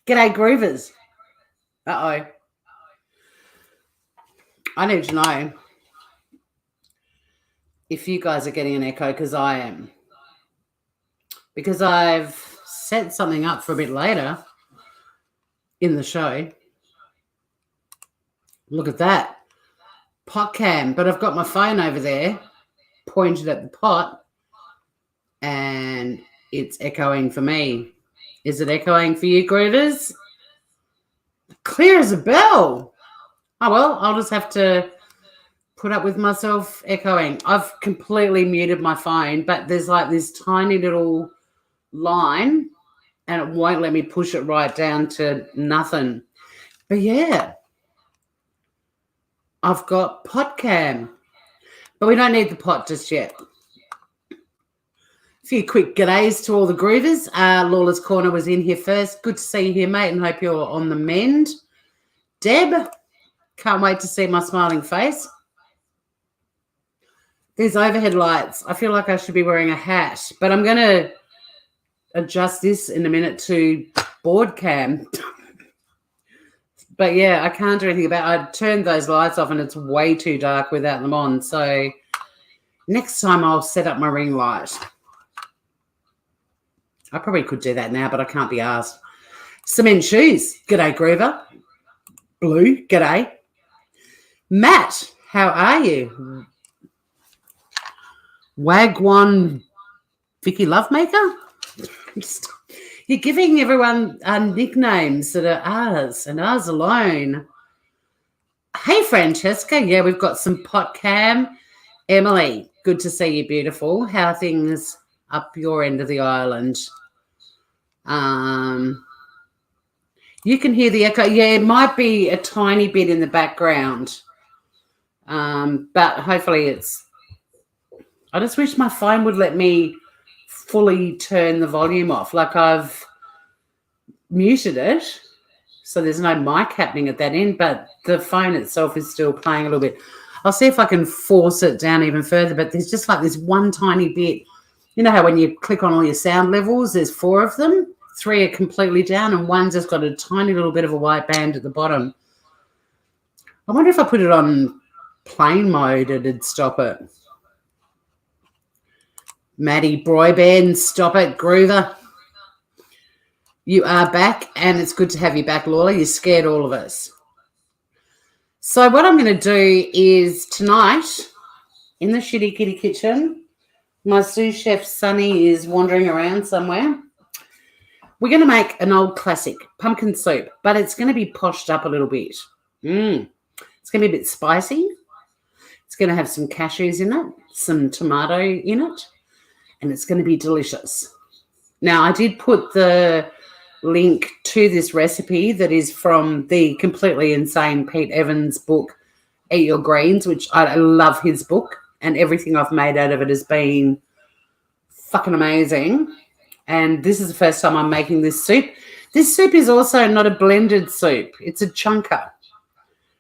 G'day, Groovers. Uh-oh. I need to know if you guys are getting an echo, because I am. Because I've set something up for a bit later in the show. Look at that. Pot cam. But I've got my phone over there pointed at the pot and it's echoing for me. Is it echoing for you, Groovers? Clear as a bell. Oh, well, I'll just have to put up with myself echoing. I've completely muted my phone, but there's like this tiny little line and it won't let me push it right down to nothing. But yeah, I've got pot cam, but we don't need the pot just yet. A few quick g'days to all the Groovers. Lawler's Corner was in here first. Good to see you here, mate, and hope you're on the mend. Deb, can't wait to see my smiling face. These overhead lights, I feel like I should be wearing a hat, but I'm going to adjust this in a minute to board cam. But yeah, I can't do anything about it. I turned those lights off and it's way too dark without them on. So next time I'll set up my ring light. I probably could do that now, but I can't be asked. Cement Shoes, g'day Groover. Blue, g'day. Matt, how are you? Wagwan Vicky Lovemaker? You're giving everyone nicknames that are ours and ours alone. Hey, Francesca. Yeah, we've got some pot cam. Emily, good to see you, beautiful. How are things up your end of the island? You can hear the echo. Yeah, it might be a tiny bit in the background. But hopefully it's... I just wish my phone would let me fully turn the volume off. Like I've muted it, so there's no mic happening at that end, but the phone itself is still playing a little bit. I'll see if I can force it down even further, but there's just like this one tiny bit. You know how when you click on all your sound levels, there's 4 of them. 3 are completely down and one's just got a tiny little bit of a white band at the bottom. I wonder if I put it on plane mode, it'd stop it. Maddie Broyben, stop it. Groover, you are back, and it's good to have you back, Lawler. You scared all of us. So what I'm going to do is tonight in the Shxtty Kitty Kitchen, my sous chef Sunny is wandering around somewhere. We're going to make an old classic, pumpkin soup, but it's going to be poshed up a little bit. It's going to be a bit spicy. It's going to have some cashews in it, some tomato in it, and it's going to be delicious. Now, I did put the link to this recipe that is from the completely insane Pete Evans book, Eat Your Greens, which I love his book, and everything I've made out of it has been fucking amazing. And this is the first time I'm making this soup. This soup is also not a blended soup. It's a chunker.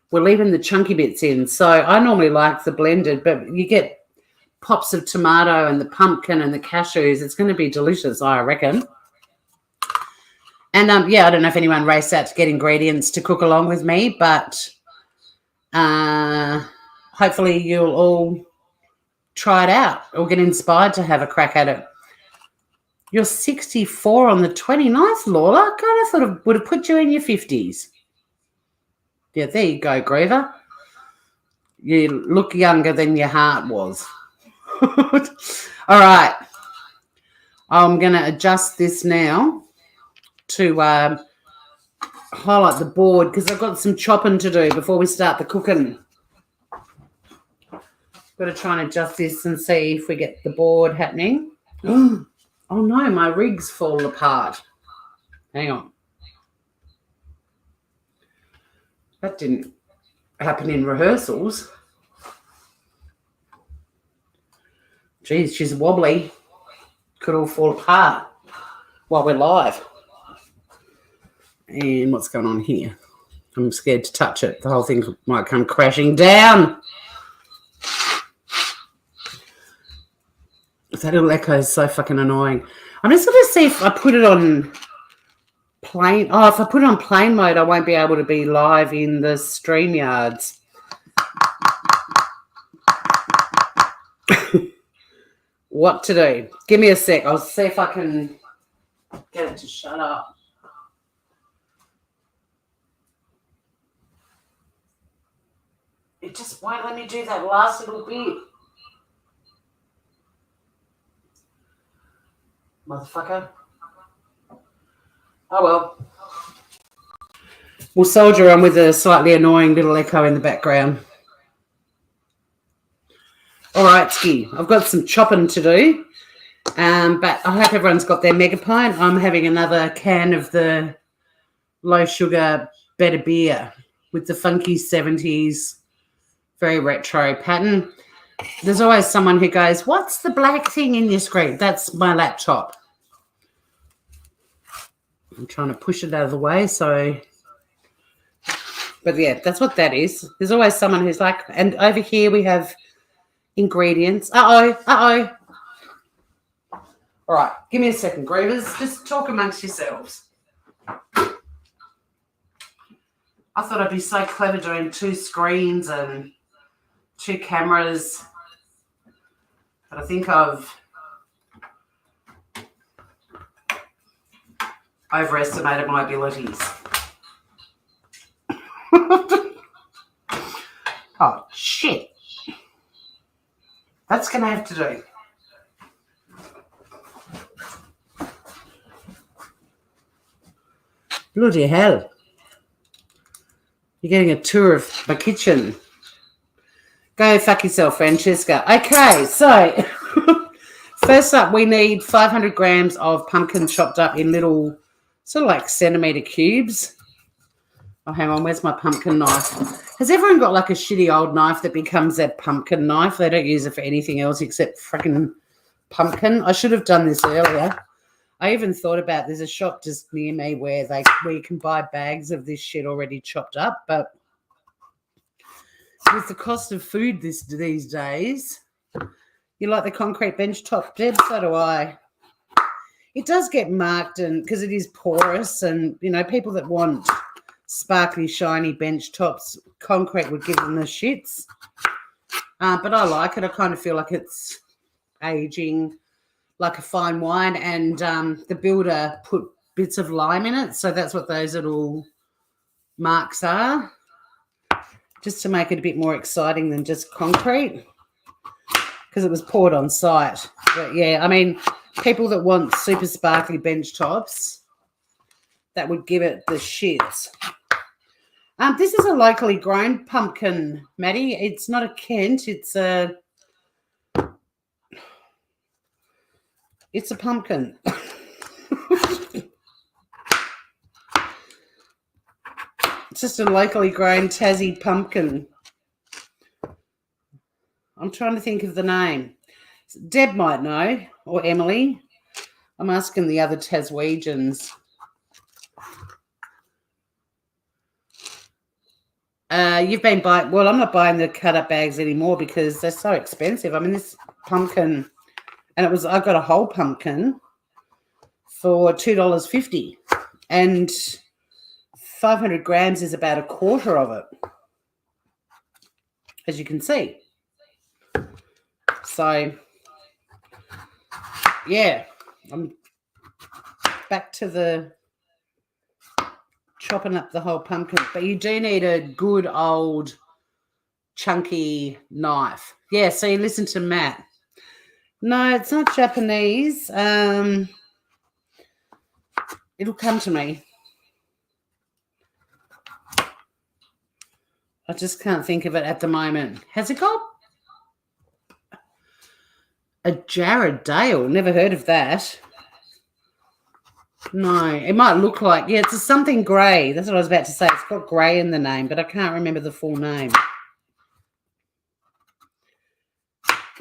We're leaving the chunky bits in. So I normally like the blended, but you get pops of tomato and the pumpkin and the cashews. It's going to be delicious, I reckon. And, yeah, I don't know if anyone raced out to get ingredients to cook along with me, but hopefully you'll all try it out or get inspired to have a crack at it. You're 64 on the 29th, Lawler. I kind of thought it would have put you in your 50s. Yeah, there you go, Groover. You look younger than your heart was. All right. I'm going to adjust this now to highlight the board because I've got some chopping to do before we start the cooking. Got to try and adjust this and see if we get the board happening. Oh, no, my rig's fallen apart. Hang on. That didn't happen in rehearsals. Geez, she's wobbly. Could all fall apart while we're live. And what's going on here? I'm scared to touch it. The whole thing might come crashing down. That little echo is so fucking annoying. I'm just going to see if I put it on plain. Oh, if I put it on plain mode, I won't be able to be live in the StreamYards. What to do? Give me a sec. I'll see if I can get it to shut up. It just won't let me do that last little bit. Motherfucker. Oh well. We'll soldier on with a slightly annoying little echo in the background. All right, Ski. I've got some chopping to do. But I hope everyone's got their mega pint. I'm having another can of the low sugar better beer with the funky 70s, very retro pattern. There's always someone who goes, what's the black thing in your screen? That's my laptop. I'm trying to push it out of the way, so... But yeah, that's what that is. There's always someone who's like, and over here we have ingredients. Uh-oh. All right, give me a second, Grievers. Just talk amongst yourselves. I thought I'd be so clever doing 2 screens and 2 cameras. But I think I've overestimated my abilities. Oh, shit. That's going to have to do. Bloody hell. You're getting a tour of my kitchen. Go fuck yourself, Francesca. Okay, so first up we need 500 grams of pumpkin chopped up in little sort of like centimetre cubes. Oh, hang on, where's my pumpkin knife? Has everyone got like a shitty old knife that becomes their pumpkin knife? They don't use it for anything else except freaking pumpkin. I should have done this earlier. I even thought about there's a shop just near me where you can buy bags of this shit already chopped up, but with the cost of food these days, you like the concrete bench top, Deb? So do I. It does get marked, and because it is porous, and you know, people that want sparkly, shiny bench tops, concrete would give them the shits. But I like it. I kind of feel like it's aging like a fine wine, and the builder put bits of lime in it, so that's what those little marks are, just to make it a bit more exciting than just concrete, because it was poured on site. But yeah, I mean, people that want super sparkly bench tops, that would give it the shits. This is a locally grown pumpkin, Maddie. It's not a Kent, it's a pumpkin. It's just a locally grown Tassie pumpkin. I'm trying to think of the name. Deb might know, or Emily. I'm asking the other Taswegians. You've been buying... Well, I'm not buying the cut-up bags anymore because they're so expensive. I mean, this pumpkin... And I got a whole pumpkin for $2.50. And 500 grams is about a quarter of it, as you can see. So, yeah, I'm back to the chopping up the whole pumpkin. But you do need a good old chunky knife. Yeah, so you listen to Matt. No, it's not Japanese. It'll come to me. I just can't think of it at the moment. Has it got a Jared Dale? Never heard of that. No, it might look like, yeah, it's a something grey. That's what I was about to say. It's got grey in the name, but I can't remember the full name.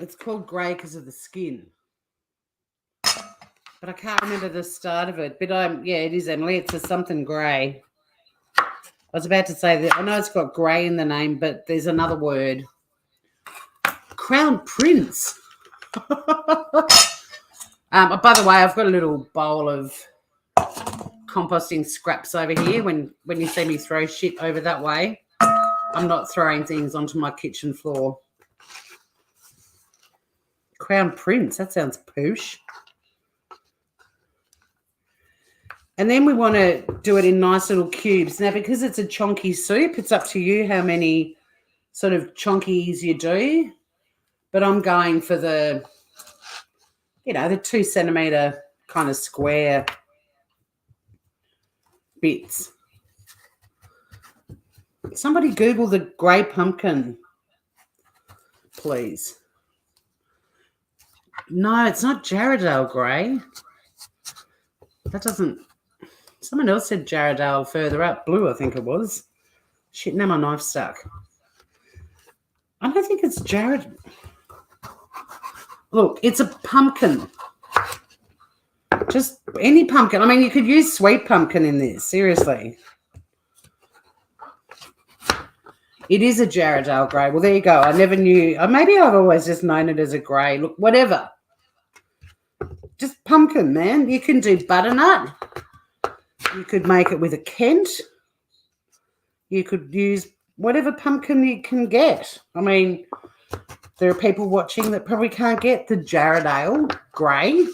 It's called grey because of the skin. But I can't remember the start of it. But yeah, it is, Emily. It's a something grey. I was about to say that I know it's got grey in the name, but there's another word. Crown Prince. By the way, I've got a little bowl of composting scraps over here. When you see me throw shit over that way, I'm not throwing things onto my kitchen floor. Crown Prince, that sounds poosh. And then we want to do it in nice little cubes. Now, because it's a chonky soup, it's up to you how many sort of chonkies you do. But I'm going for the, the 2 centimetre kind of square bits. Somebody Google the grey pumpkin, please. No, it's not Jarrahdale grey. That doesn't... Someone else said Jarrahdale further up. Blue, I think it was. Shit, now my knife's stuck. I don't think it's Jarrahdale. Look, it's a pumpkin. Just any pumpkin. I mean, you could use sweet pumpkin in this, seriously. It is a Jarrahdale grey. Well, there you go. I never knew. Maybe I've always just known it as a grey. Look, whatever. Just pumpkin, man. You can do butternut. You could make it with a Kent. You could use whatever pumpkin you can get. I mean, there are people watching that probably can't get the Jarrahdale grey.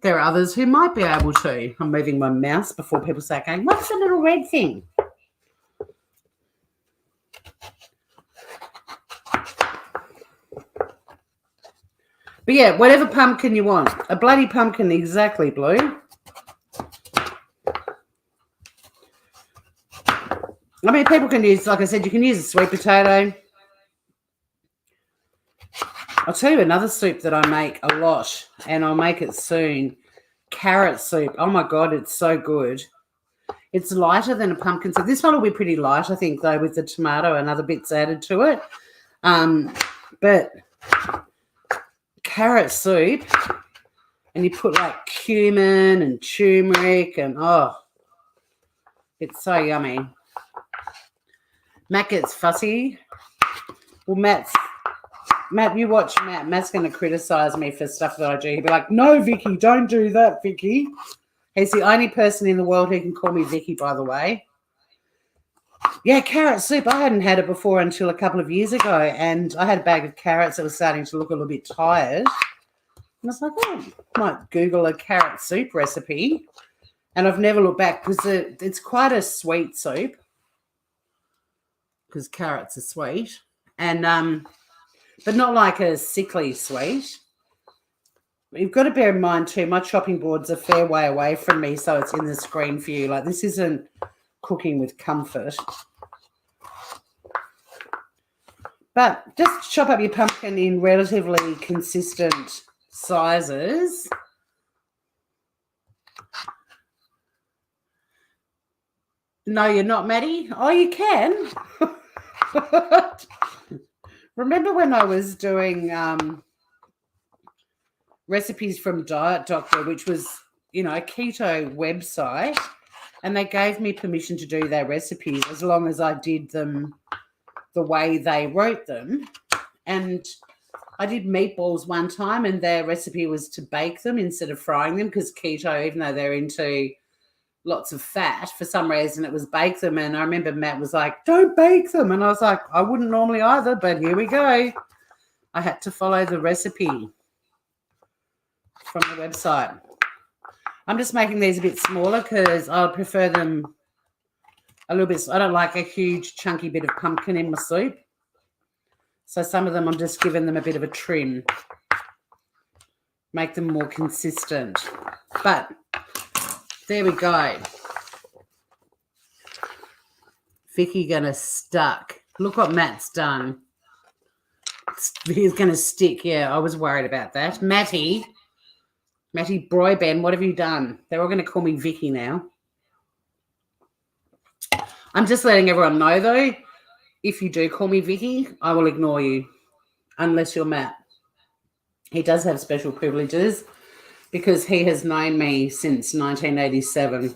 There are others who might be able to. I'm moving my mouse before people start going, what's the little red thing? But yeah, whatever pumpkin you want. A bloody pumpkin, exactly, Blue. I mean, people can use, like I said, you can use a sweet potato. I'll tell you another soup that I make a lot, and I'll make it soon. Carrot soup. Oh, my God, it's so good. It's lighter than a pumpkin soup. This one will be pretty light, I think, though, with the tomato and other bits added to it. But carrot soup, and you put, like, cumin and turmeric and, oh, it's so yummy. Matt gets fussy. Well, Matt, you watch Matt. Matt's going to criticise me for stuff that I do. He'll be like, no, Vicky, don't do that, Vicky. He's the only person in the world who can call me Vicky, by the way. Yeah, carrot soup. I hadn't had it before until a couple of years ago, and I had a bag of carrots that was starting to look a little bit tired. And I was like, oh, I might Google a carrot soup recipe. And I've never looked back because it's quite a sweet soup because carrots are sweet. And but not like a sickly sweet. You've got to bear in mind too, my chopping board's a fair way away from me, so it's in the screen for you. Like, this isn't cooking with comfort. But just chop up your pumpkin in relatively consistent sizes. No, you're not, Maddie. Oh, you can. Remember when I was doing recipes from Diet Doctor, which was, a keto website, and they gave me permission to do their recipes as long as I did them the way they wrote them. And I did meatballs one time, and their recipe was to bake them instead of frying them, because keto, even though they're into lots of fat, for some reason it was bake them. And I remember Matt was like, don't bake them. And I was like, I wouldn't normally either, but here we go. I had to follow the recipe from the website. I'm just making these a bit smaller because I prefer them a little bit. I don't like a huge chunky bit of pumpkin in my soup. So some of them I'm just giving them a bit of a trim. Make them more consistent. But there we go. Vicky gonna stuck. Look what Matt's done. He's gonna stick. Yeah, I was worried about that. Matty Broyben, what have you done? They're all gonna call me Vicky now. I'm just letting everyone know though, if you do call me Vicky, I will ignore you unless you're Matt. He does have special privileges because he has known me since 1987.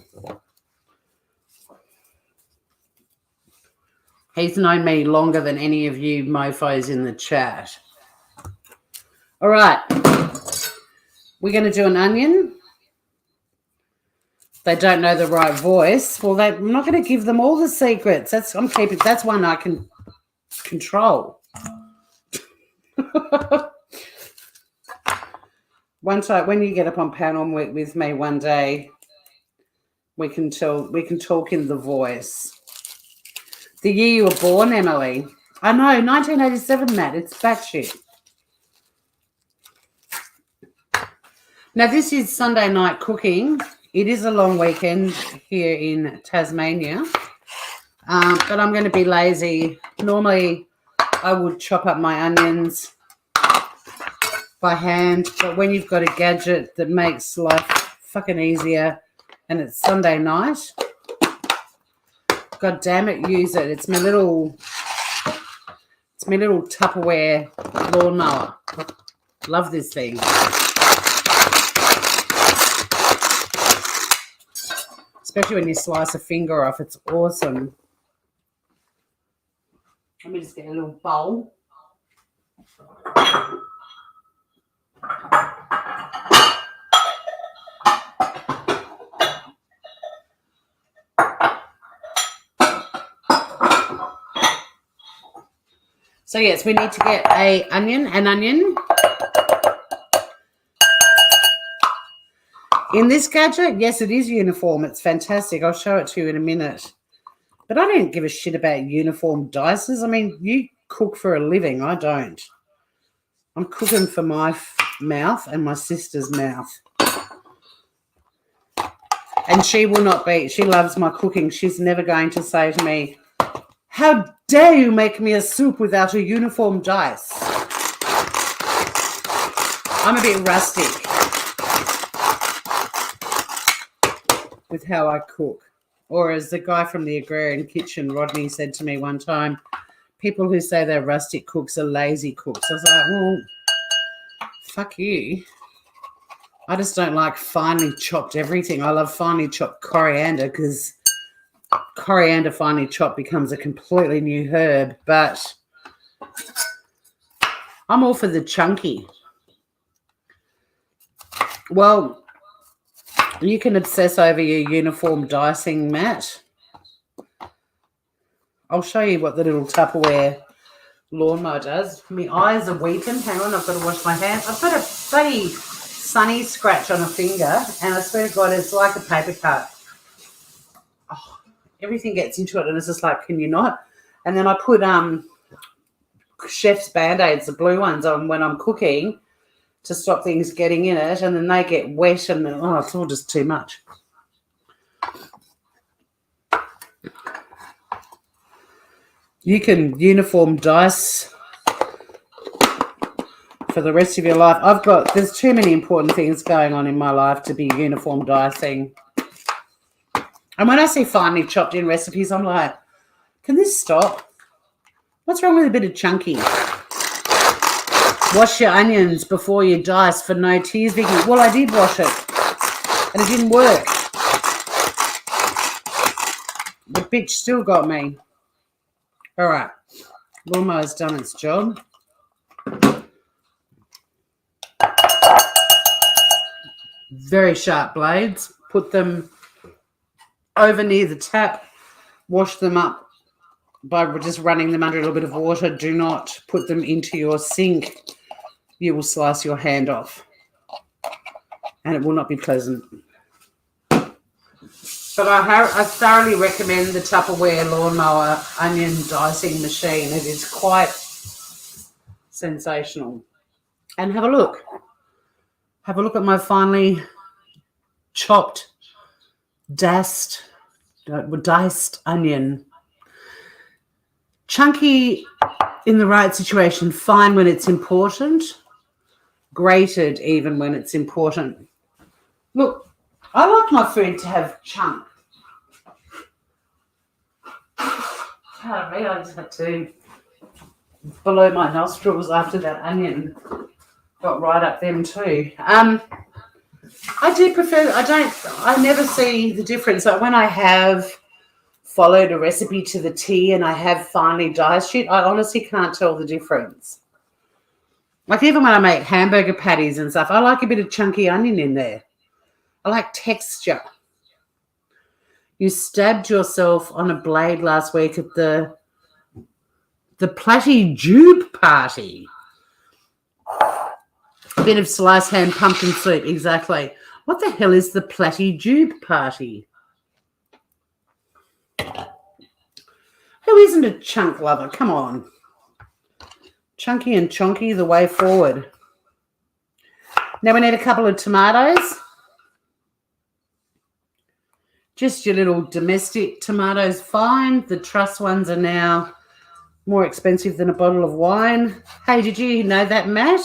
He's known me longer than any of you mofos in the chat. All right. We're going to do an onion. They don't know the right voice. Well, I'm not going to give them all the secrets. That's one I can control. When you get up on panel with me one day, we can talk in the voice. The year you were born, Emily. I know, 1987, Matt. It's batshit. Now, this is Sunday night cooking. It is a long weekend here in Tasmania, but I'm going to be lazy. Normally, I would chop up my onions by hand, but when you've got a gadget that makes life fucking easier and it's Sunday night, God damn it, use it. It's my little Tupperware lawnmower. Love this thing. Especially when you slice a finger off, it's awesome. Let me just get a little bowl. So yes, we need to get an onion. In this gadget, yes, it is uniform. It's fantastic. I'll show it to you in a minute. But I don't give a shit about uniform dices. I mean, you cook for a living. I don't. I'm cooking for my mouth and my sister's mouth. And she will not be. She loves my cooking. She's never going to say to me, "How dare you make me a soup without a uniform dice?" I'm a bit rustic with how I cook. Or as the guy from the Agrarian Kitchen, Rodney, said to me one time, people who say they're rustic cooks are lazy cooks. I was like, well, fuck you. I just don't like finely chopped everything. I love finely chopped coriander because coriander finely chopped becomes a completely new herb, but I'm all for the chunky. Well, you can obsess over your uniform dicing, Matt. I'll show you what the little Tupperware lawnmower does. My eyes are weeping. Hang on, I've got to wash my hands. I've got a bloody sunny scratch on a finger, and I swear to God, it's like a paper cut. Oh, everything gets into it, and it's just like, can you not? And then I put chef's Band-Aids, the blue ones, on when I'm cooking, to stop things getting in it, and then they get wet and it's all just too much. You can uniform dice for the rest of your life. There's too many important things going on in my life to be uniform dicing. And when I see finely chopped in recipes, I'm like, can this stop? What's wrong with a bit of chunky? Wash your onions before you dice for no tears, Vicky. Well, I did wash it, and it didn't work. The bitch still got me. All right. Lawnmower's done its job. Very sharp blades. Put them over near the tap. Wash them up by just running them under a little bit of water. Do not put them into your sink. You will slice your hand off, and it will not be pleasant. But I thoroughly recommend the Tupperware lawnmower onion dicing machine. It is quite sensational. And have a look. Have a look at my finely chopped, diced onion. Chunky in the right situation, fine when it's important, grated even when it's important. Look, I like my food to have chunk. Pardon me, I just had to blow my nostrils after that onion got right up them too. I do prefer, I never see the difference. Like when I have followed a recipe to the T and I have finely diced it, I honestly can't tell the difference. Like even when I make hamburger patties and stuff, I like a bit of chunky onion in there. I like texture. You stabbed yourself on a blade last week at the Platty Jube party. A bit of sliced ham pumpkin soup, exactly. What the hell is the Platty Jube party? Who isn't a chunk lover? Come on. Chunky and chonky, the way forward. Now we need a couple of tomatoes. Just your little domestic tomatoes, fine. The truss ones are now more expensive than a bottle of wine. Hey, did you know that, Matt?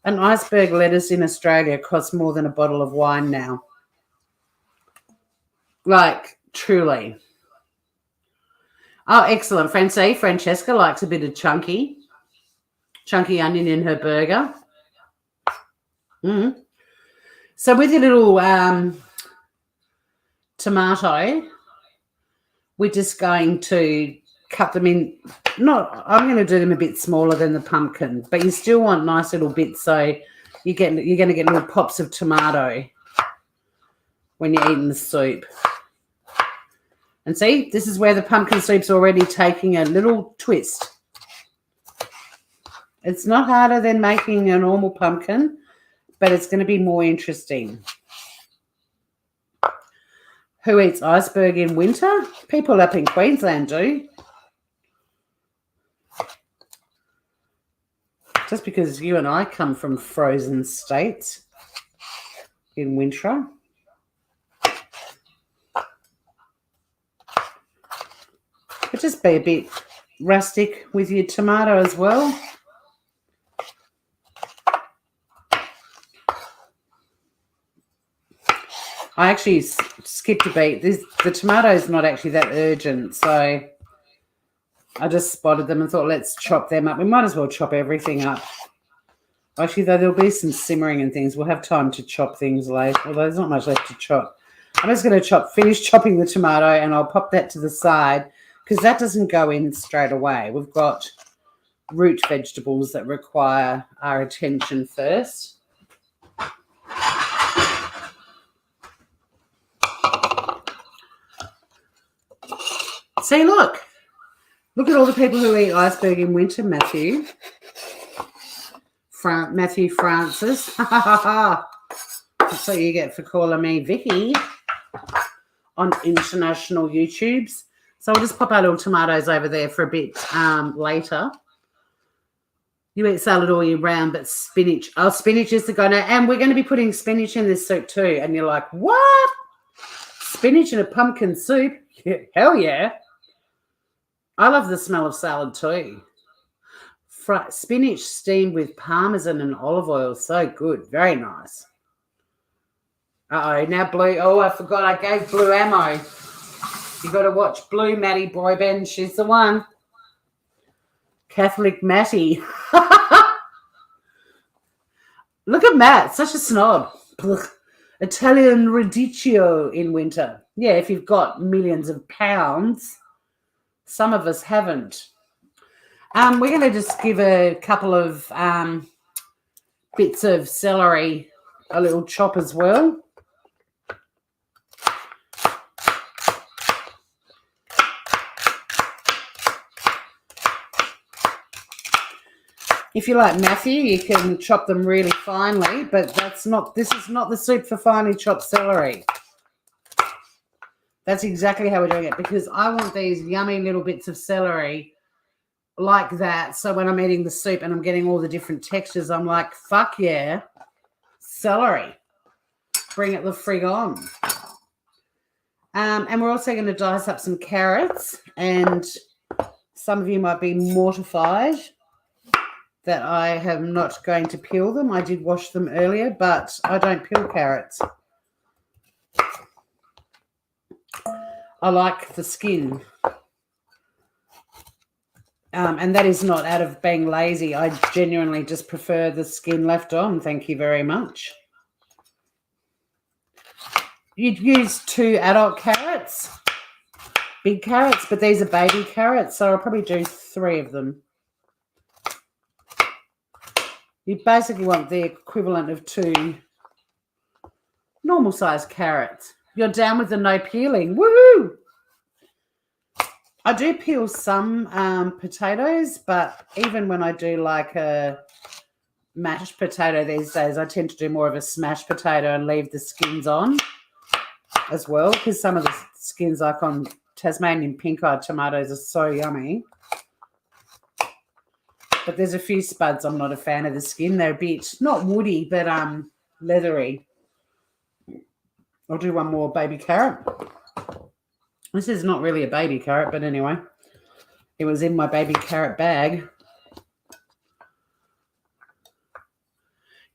An iceberg lettuce in Australia costs more than a bottle of wine now. Like, truly. Oh, excellent. Francesca likes a bit of chunky onion in her burger. So with your little tomato, we're just going to cut them in. I'm going to do them a bit smaller than the pumpkin, but you still want nice little bits, so you're going to get little pops of tomato when you're eating the soup. And see, this is where the pumpkin soup's already taking a little twist. It's not harder than making a normal pumpkin, but it's going to be more interesting. Who eats iceberg in winter? People up in Queensland do. Just because you and I come from frozen states in winter. But just be a bit rustic with your tomato as well. I actually skipped a beat. The tomato's not actually that urgent, so I just spotted them and thought, let's chop them up. We might as well chop everything up. Actually, though, there'll be some simmering and things. We'll have time to chop things later, although there's not much left to chop. I'm just going to finish chopping the tomato, and I'll pop that to the side because that doesn't go in straight away. We've got root vegetables that require our attention first. See, look at all the people who eat iceberg in winter, Matthew. Matthew Francis. That's what you get for calling me Vicky on international YouTubes. So I'll just pop our little tomatoes over there for a bit later. You eat salad all year round, but spinach. Oh, spinach is the go now. And we're going to be putting spinach in this soup too. And you're like, what? Spinach in a pumpkin soup? Yeah, hell yeah. I love the smell of salad too. Spinach steamed with parmesan and olive oil. So good. Very nice. Uh-oh, now Blue. Oh, I forgot I gave Blue ammo. You got to watch Blue, Maddie Boybend. She's the one. Catholic Matty. Look at Matt. Such a snob. Italian radicchio in winter. Yeah, if you've got millions of pounds. Some of us haven't. We're going to just give a couple of bits of celery a little chop as well. If you like Matthew, you can chop them really finely, but this is not the soup for finely chopped celery. That's exactly how we're doing it because I want these yummy little bits of celery like that. So when I'm eating the soup and I'm getting all the different textures, I'm like, fuck yeah, celery. Bring it the frig on. And we're also going to dice up some carrots. And some of you might be mortified that I am not going to peel them. I did wash them earlier, but I don't peel carrots. I like the skin. And that is not out of being lazy. I genuinely just prefer the skin left on. Thank you very much. You'd use 2 adult carrots, big carrots, but these are baby carrots, so I'll probably do 3 of them. You basically want the equivalent of 2 normal-sized carrots. You're down with the no peeling. Woohoo! I do peel some potatoes, but even when I do like a mashed potato these days, I tend to do more of a smashed potato and leave the skins on as well, because some of the skins, like on Tasmanian pink-eyed tomatoes, are so yummy. But there's a few spuds I'm not a fan of the skin. They're a bit, not woody, but leathery. I'll do one more baby carrot. This is not really a baby carrot, but anyway. It was in my baby carrot bag.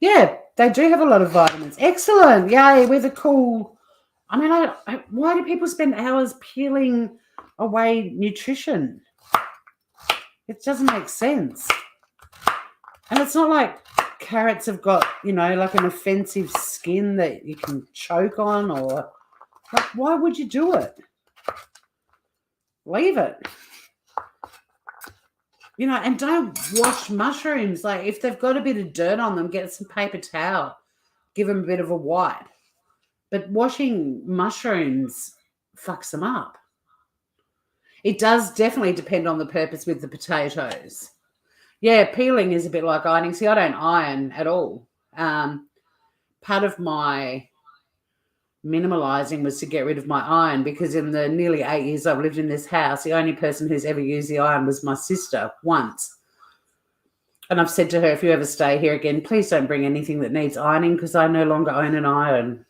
Yeah, they do have a lot of vitamins. Excellent. Yay, with a cool... I mean, why do people spend hours peeling away nutrition? It doesn't make sense. And it's not like carrots have got, you know, like an offensive skin that you can choke on, or like, why would you do it? Leave it. You know, and don't wash mushrooms. Like, if they've got a bit of dirt on them, get some paper towel. Give them a bit of a wipe. But washing mushrooms fucks them up. It does definitely depend on the purpose with the potatoes. Yeah, peeling is a bit like ironing. See, I don't iron at all. Part of my minimalising was to get rid of my iron, because in the nearly 8 years I've lived in this house, the only person who's ever used the iron was my sister once. And I've said to her, if you ever stay here again, please don't bring anything that needs ironing, because I no longer own an iron.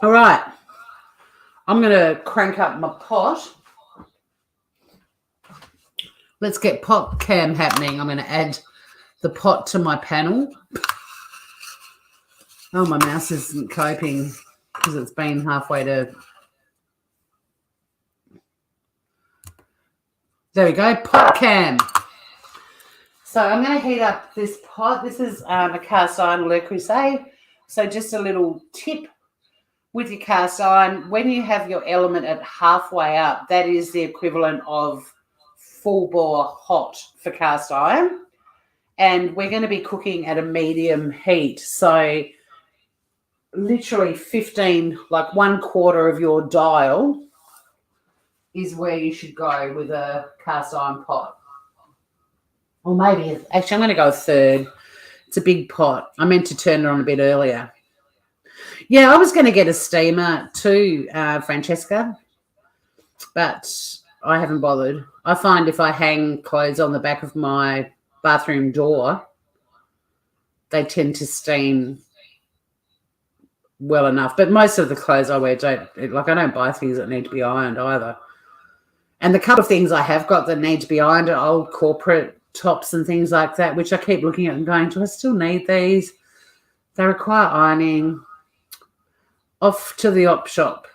All right. I'm going to crank up my pot. Let's get pot cam happening. I'm going to add the pot to my panel. Oh, my mouse isn't coping because it's been halfway to... There we go, pot cam. So I'm going to heat up this pot. This is a cast iron Le Creuset. So just a little tip with your cast iron, when you have your element at halfway up, that is the equivalent of full bore hot for cast iron. And we're going to be cooking at a medium heat. So literally 15, like 1/4 of your dial is where you should go with a cast iron pot. Or maybe, actually, I'm going to go a third. It's a big pot. I meant to turn it on a bit earlier. Yeah, I was going to get a steamer too, Francesca, but I haven't bothered. I find if I hang clothes on the back of my bathroom door, they tend to steam well enough. But most of the clothes I wear don't, like, I don't buy things that need to be ironed either. And the couple of things I have got that need to be ironed are old corporate tops and things like that, which I keep looking at and going, do I still need these? They require ironing. Off to the op shop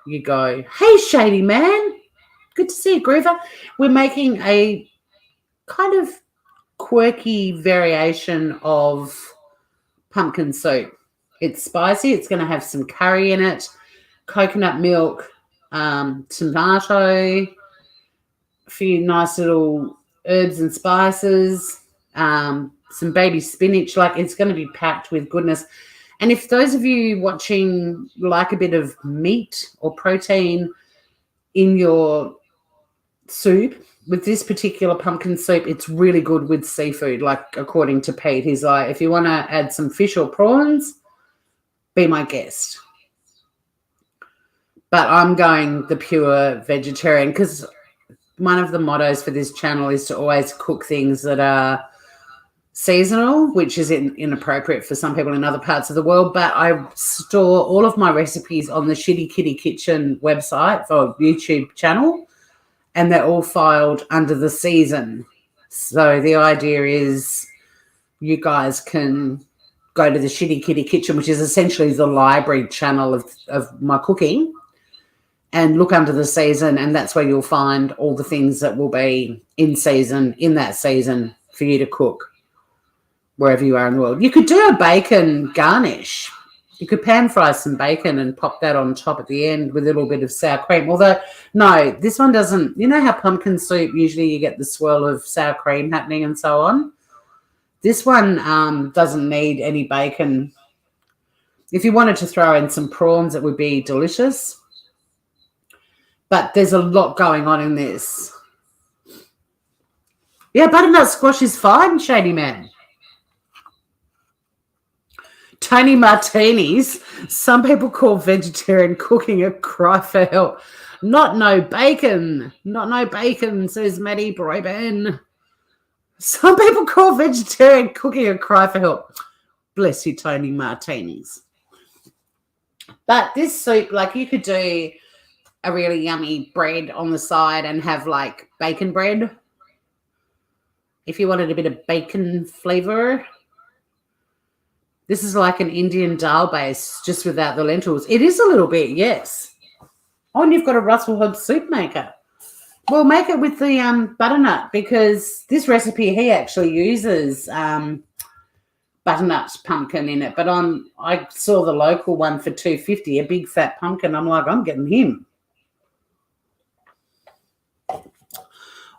you go. Hey, Shady man. Good to see you, Groover. We're making a kind of quirky variation of pumpkin soup. It's spicy. It's going to have some curry in it, coconut milk, tomato, a few nice little herbs and spices, some baby spinach. Like, it's going to be packed with goodness. And if those of you watching like a bit of meat or protein in your soup, with this particular pumpkin soup, it's really good with seafood, like according to Pete. He's like, if you want to add some fish or prawns, be my guest. But I'm going the pure vegetarian, because one of the mottos for this channel is to always cook things that are seasonal, which is inappropriate for some people in other parts of the world. But I store all of my recipes on the Shxtty Kitty Kitchen website or YouTube channel, and they're all filed under the season. So the idea is you guys can go to the Shxtty Kitty Kitchen, which is essentially the library channel of my cooking, and look under the season, and that's where you'll find all the things that will be in season, in that season, for you to cook wherever you are in the world. You could do a bacon garnish. You could pan fry some bacon and pop that on top at the end with a little bit of sour cream. Although, no, this one doesn't. You know how pumpkin soup, usually you get the swirl of sour cream happening and so on? This one doesn't need any bacon. If you wanted to throw in some prawns, it would be delicious. But there's a lot going on in this. Yeah, butternut squash is fine, Shady Man. Tony Martinis. Some people call vegetarian cooking a cry for help. Not no bacon. Not no bacon, says Maddie Broyben. Some people call vegetarian cooking a cry for help. Bless you, Tony Martinis. But this soup, like you could do a really yummy bread on the side and have like bacon bread. If you wanted a bit of bacon flavor. This is like an Indian dal base, just without the lentils. It is a little bit, yes. Oh, and you've got a Russell Hobbs soup maker. Well, make it with the butternut, because this recipe, he actually uses butternut pumpkin in it. But I saw the local one for $2.50, a big fat pumpkin. I'm like, I'm getting him.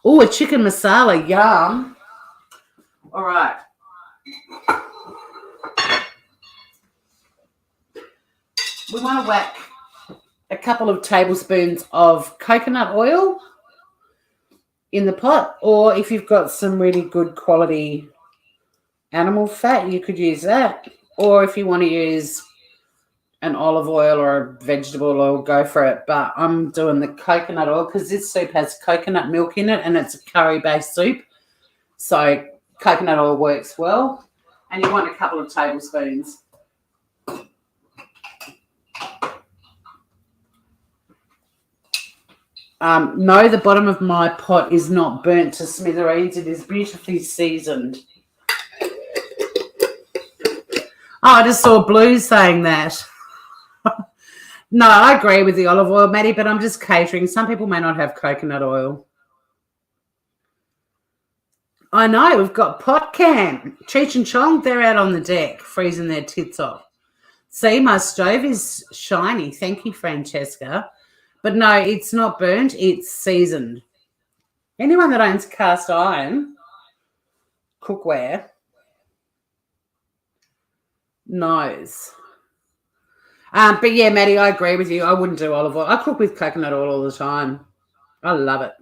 Oh, a chicken masala, yum. All right. We want to whack a couple of tablespoons of coconut oil in the pot, or if you've got some really good quality animal fat, you could use that. Or if you want to use an olive oil or a vegetable oil, go for it. But I'm doing the coconut oil because this soup has coconut milk in it and it's a curry-based soup. So coconut oil works well. And you want a couple of tablespoons. No, the bottom of my pot is not burnt to smithereens. It is beautifully seasoned. Oh, I just saw Blue saying that. No, I agree with the olive oil, Maddie, but I'm just catering. Some people may not have coconut oil. I know, we've got pot camp. Cheech and Chong, they're out on the deck, freezing their tits off. See, my stove is shiny. Thank you, Francesca. But no, it's not burnt. It's seasoned. Anyone that owns cast iron cookware knows. But yeah, Maddie, I agree with you. I wouldn't do olive oil. I cook with coconut oil all the time. I love it.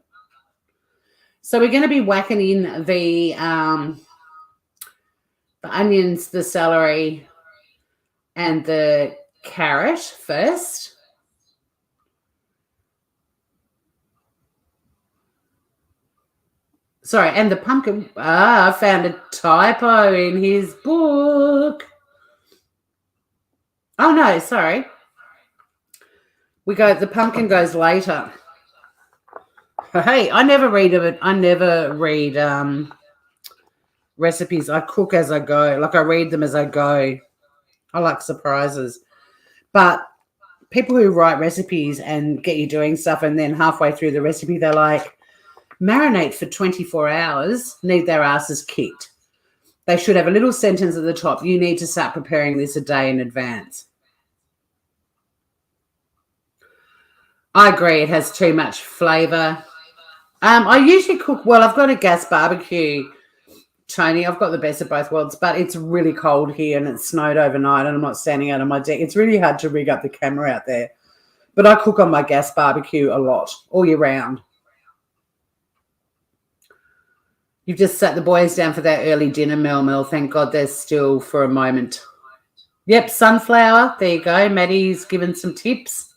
So we're going to be whacking in the onions, the celery, and the carrot first. Sorry, and the pumpkin. I found a typo in his book. Oh, no, sorry. The pumpkin goes later. Hey, I never read it. I never read recipes. I cook as I go. Like I read them as I go. I like surprises. But people who write recipes and get you doing stuff and then halfway through the recipe, they're like, marinate for 24 hours, need their asses kicked. They should have a little sentence at the top. You need to start preparing this a day in advance. I agree. It has too much flavour. I usually cook, well, I've got a gas barbecue, Tony. I've got the best of both worlds, but it's really cold here and it snowed overnight and I'm not standing out on my deck. It's really hard to rig up the camera out there. But I cook on my gas barbecue a lot, all year round. You've just sat the boys down for that early dinner, Mel. Thank God they're still for a moment. Yep, sunflower. There you go. Maddie's given some tips.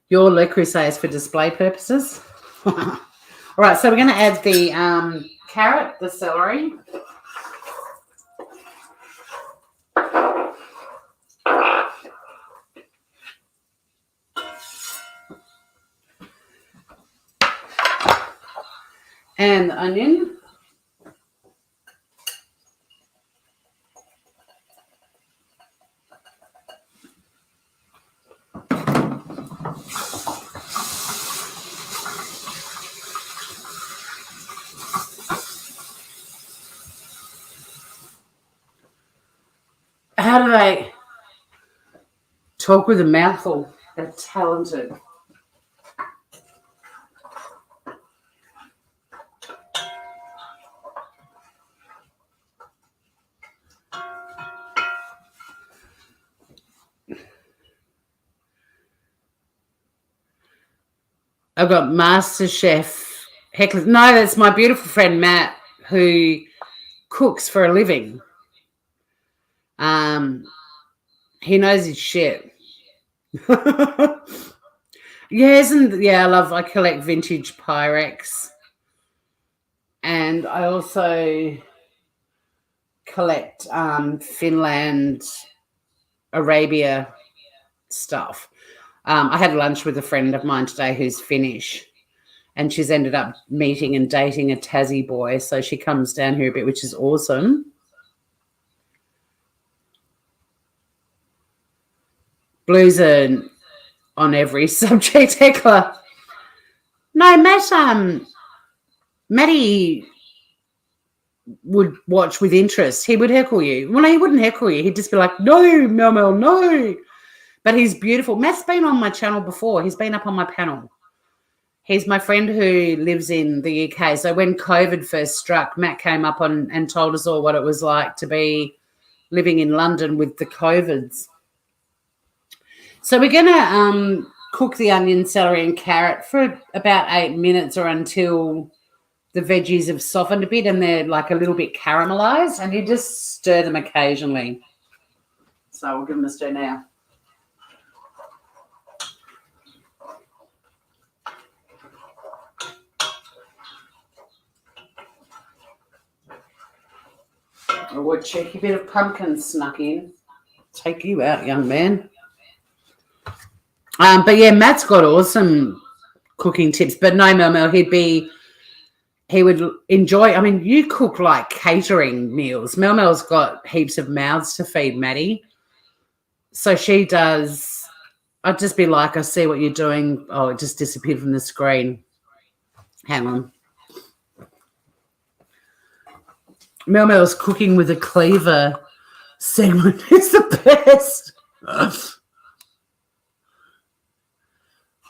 Your Le Creuset is for display purposes. All right, so we're going to add the carrot, the celery. And the onion. How do they talk with a mouthful? They're talented. I've got Master Chef Heckler. No, that's my beautiful friend Matt, who cooks for a living. He knows his shit. Yes, and yeah, I collect vintage Pyrex. And I also collect Finland, Arabia stuff. I had lunch with a friend of mine today who's Finnish, and she's ended up meeting and dating a Tassie boy, so she comes down here a bit, which is awesome. Blues are on every subject, Heckler. No, Matty would watch with interest. He would heckle you. Well, no, he wouldn't heckle you. He'd just be like, no, Mel, no. But he's beautiful. Matt's been on my channel before. He's been up on my panel. He's my friend who lives in the UK. So when COVID first struck, Matt came up and told us all what it was like to be living in London with the COVIDs. So we're going to cook the onion, celery and carrot for about 8 minutes or until the veggies have softened a bit and they're like a little bit caramelized, and you just stir them occasionally. So we'll give them a stir now. Oh, a cheeky bit of pumpkin snuck in. Take you out, young man. But yeah, Matt's got awesome cooking tips. But no, Mel, he would enjoy. I mean, you cook like catering meals. Mel's got heaps of mouths to feed Maddie. So she does. I'd just be like, I see what you're doing. Oh, it just disappeared from the screen. Hang on. Mel's cooking with a cleaver segment is the best.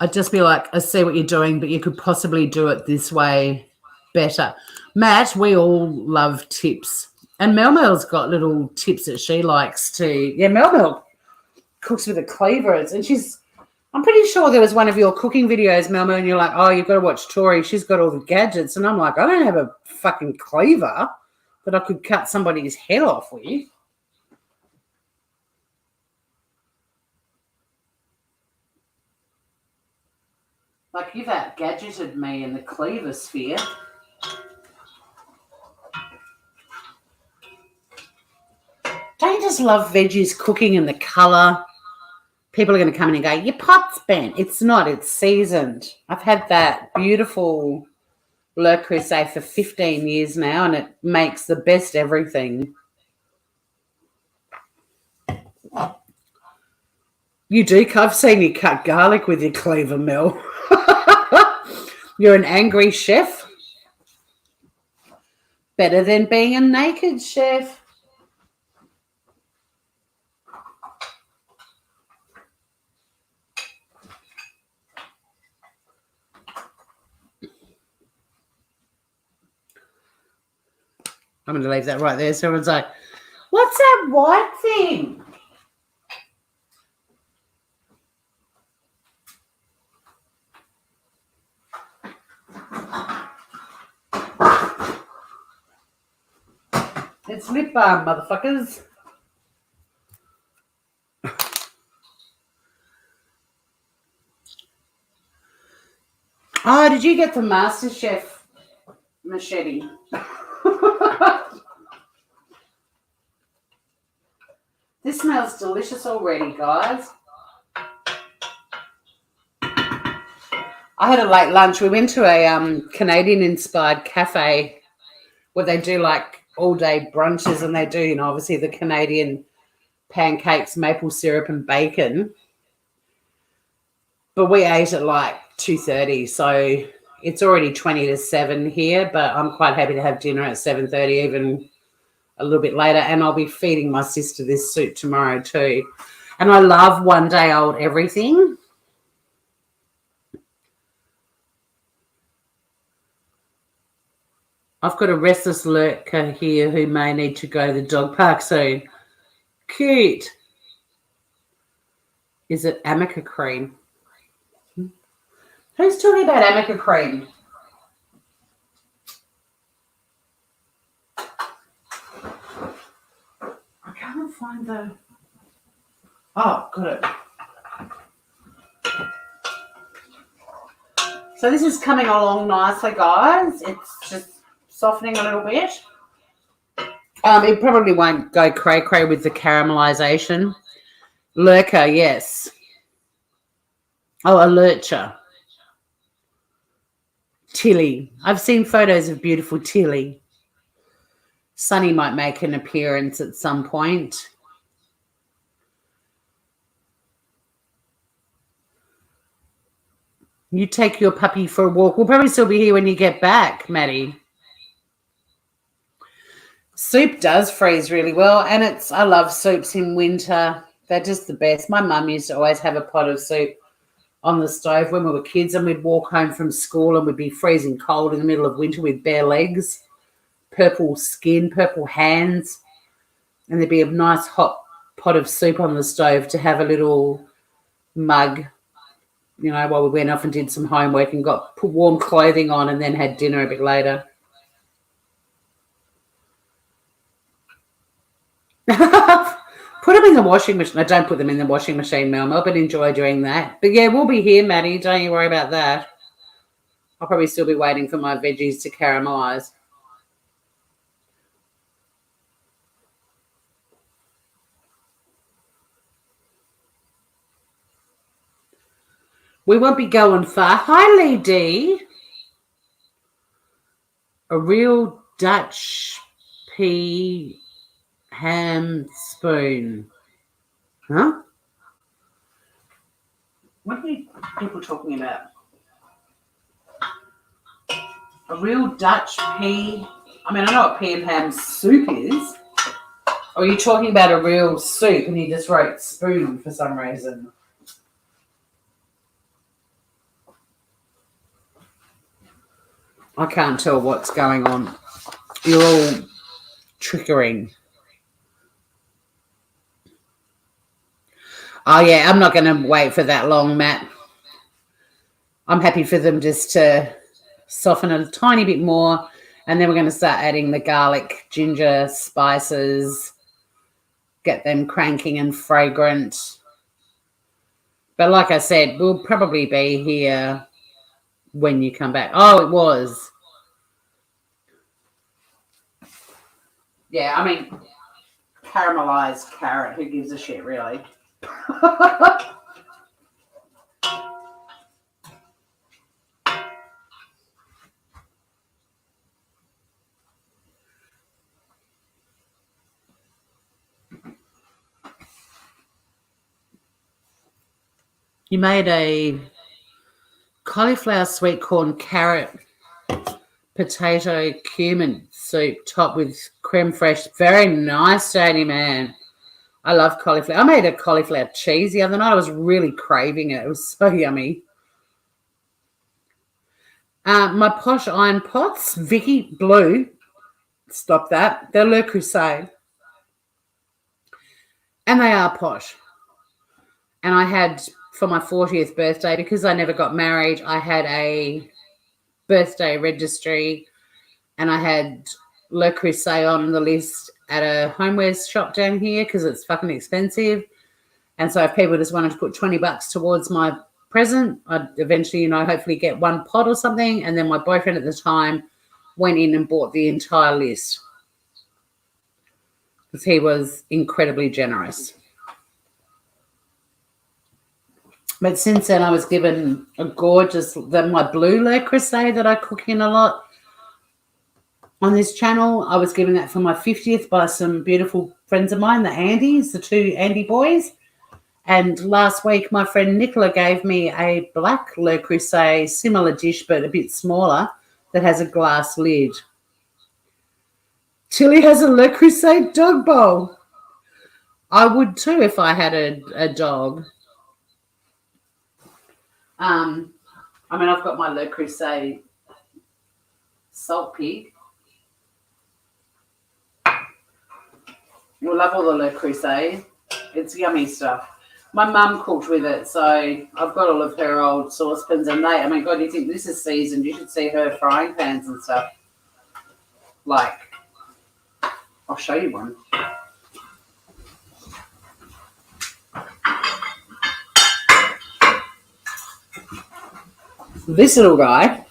I'd just be like, I see what you're doing, but you could possibly do it this way better. Matt, we all love tips. And Mel's got little tips that she likes to. Yeah, Mel cooks with a cleaver. And I'm pretty sure there was one of your cooking videos, Mel, and you're like, oh, you've got to watch Tori. She's got all the gadgets. And I'm like, I don't have a fucking cleaver that I could cut somebody's head off with. Like, you've out-gadgeted me in the cleaver sphere. Don't you just love veggies cooking and the colour? People are going to come in and go, your pot's bent. It's not. It's seasoned. I've had that beautiful Le Creuset for 15 years now, and it makes the best everything. You do? I've seen you cut garlic with your cleaver, Mel. You're an angry chef. Better than being a naked chef. I'm going to leave that right there. So everyone's like, what's that white thing? It's lip balm, motherfuckers. Oh, did you get the MasterChef machete? This smells delicious already, guys. I had a late lunch. We went to a Canadian-inspired cafe where they do like all-day brunches, and they do, you know, obviously the Canadian pancakes, maple syrup and bacon. But we ate at like 2:30, so it's already 20 to 7 here, but I'm quite happy to have dinner at 7:30, even a little bit later, and I'll be feeding my sister this soup tomorrow too. And I love one day old everything. I've got a restless lurker here who may need to go to the dog park soon. Cute. Is it Amica cream? Who Who's talking about Amica cream? I can't find the... Oh, got it. So this is coming along nicely, guys. It's just softening a little bit. It probably won't go cray-cray with the caramelization. Lurker, yes. Oh, a lurcher. Tilly. I've seen photos of beautiful Tilly. Sunny might make an appearance at some point. You take your puppy for a walk. We'll probably still be here when you get back, Maddie. Soup does freeze really well, and I love soups in winter. They're just the best. My mum used to always have a pot of soup on the stove when we were kids, and we'd walk home from school and we'd be freezing cold in the middle of winter with bare legs, purple skin, purple hands, and there'd be a nice hot pot of soup on the stove to have a little mug, you know, while we went off and did some homework and put warm clothing on and then had dinner a bit later. Put them in the washing machine. No, don't put them in the washing machine, Mel, but enjoy doing that. But yeah, we'll be here, Maddie. Don't you worry about that. I'll probably still be waiting for my veggies to caramelize. We won't be going far. Hi, Lady. A real Dutch pea ham spoon. Huh? What are you people talking about? A real Dutch pea. I mean, I know what pea and ham soup is. Or are you talking about a real soup and you just wrote spoon for some reason? I can't tell what's going on. You're all triggering. Oh, yeah, I'm not going to wait for that long, Matt. I'm happy for them just to soften it a tiny bit more, and then we're going to start adding the garlic, ginger, spices, get them cranking and fragrant. But like I said, we'll probably be here when you come back. Oh, it was. Yeah, I mean, caramelized carrot. Who gives a shit, really? You made a cauliflower sweet corn carrot potato cumin soup topped with creme fraiche. Very nice, Janie, man. I love cauliflower. I made a cauliflower cheese the other night. I was really craving it. It was so yummy. My posh iron pots, Vicky Blue. Stop that. They're Le Creuset. And they are posh. And I had, for my 40th birthday, because I never got married, I had a birthday registry and I had Le Creuset on the list at a homewares shop down here because it's fucking expensive. And so if people just wanted to put $20 towards my present, I'd eventually, hopefully get one pot or something. And then my boyfriend at the time went in and bought the entire list because he was incredibly generous. But since then, I was given a gorgeous, my blue Le Creuset that I cook in a lot on this channel. I was given that for my 50th by some beautiful friends of mine, the Andys, the two Andy boys. And last week, my friend Nicola gave me a black Le Creuset, similar dish, but a bit smaller, that has a glass lid. Tilly has a Le Creuset dog bowl. I would too if I had a dog. I've got my Le Creuset salt pig. You'll love all the Le Creuset. It's yummy stuff. My mum cooked with it, so I've got all of her old saucepans, and I mean, God, you think this is seasoned? You should see her frying pans and stuff. Like, I'll show you one. This little guy,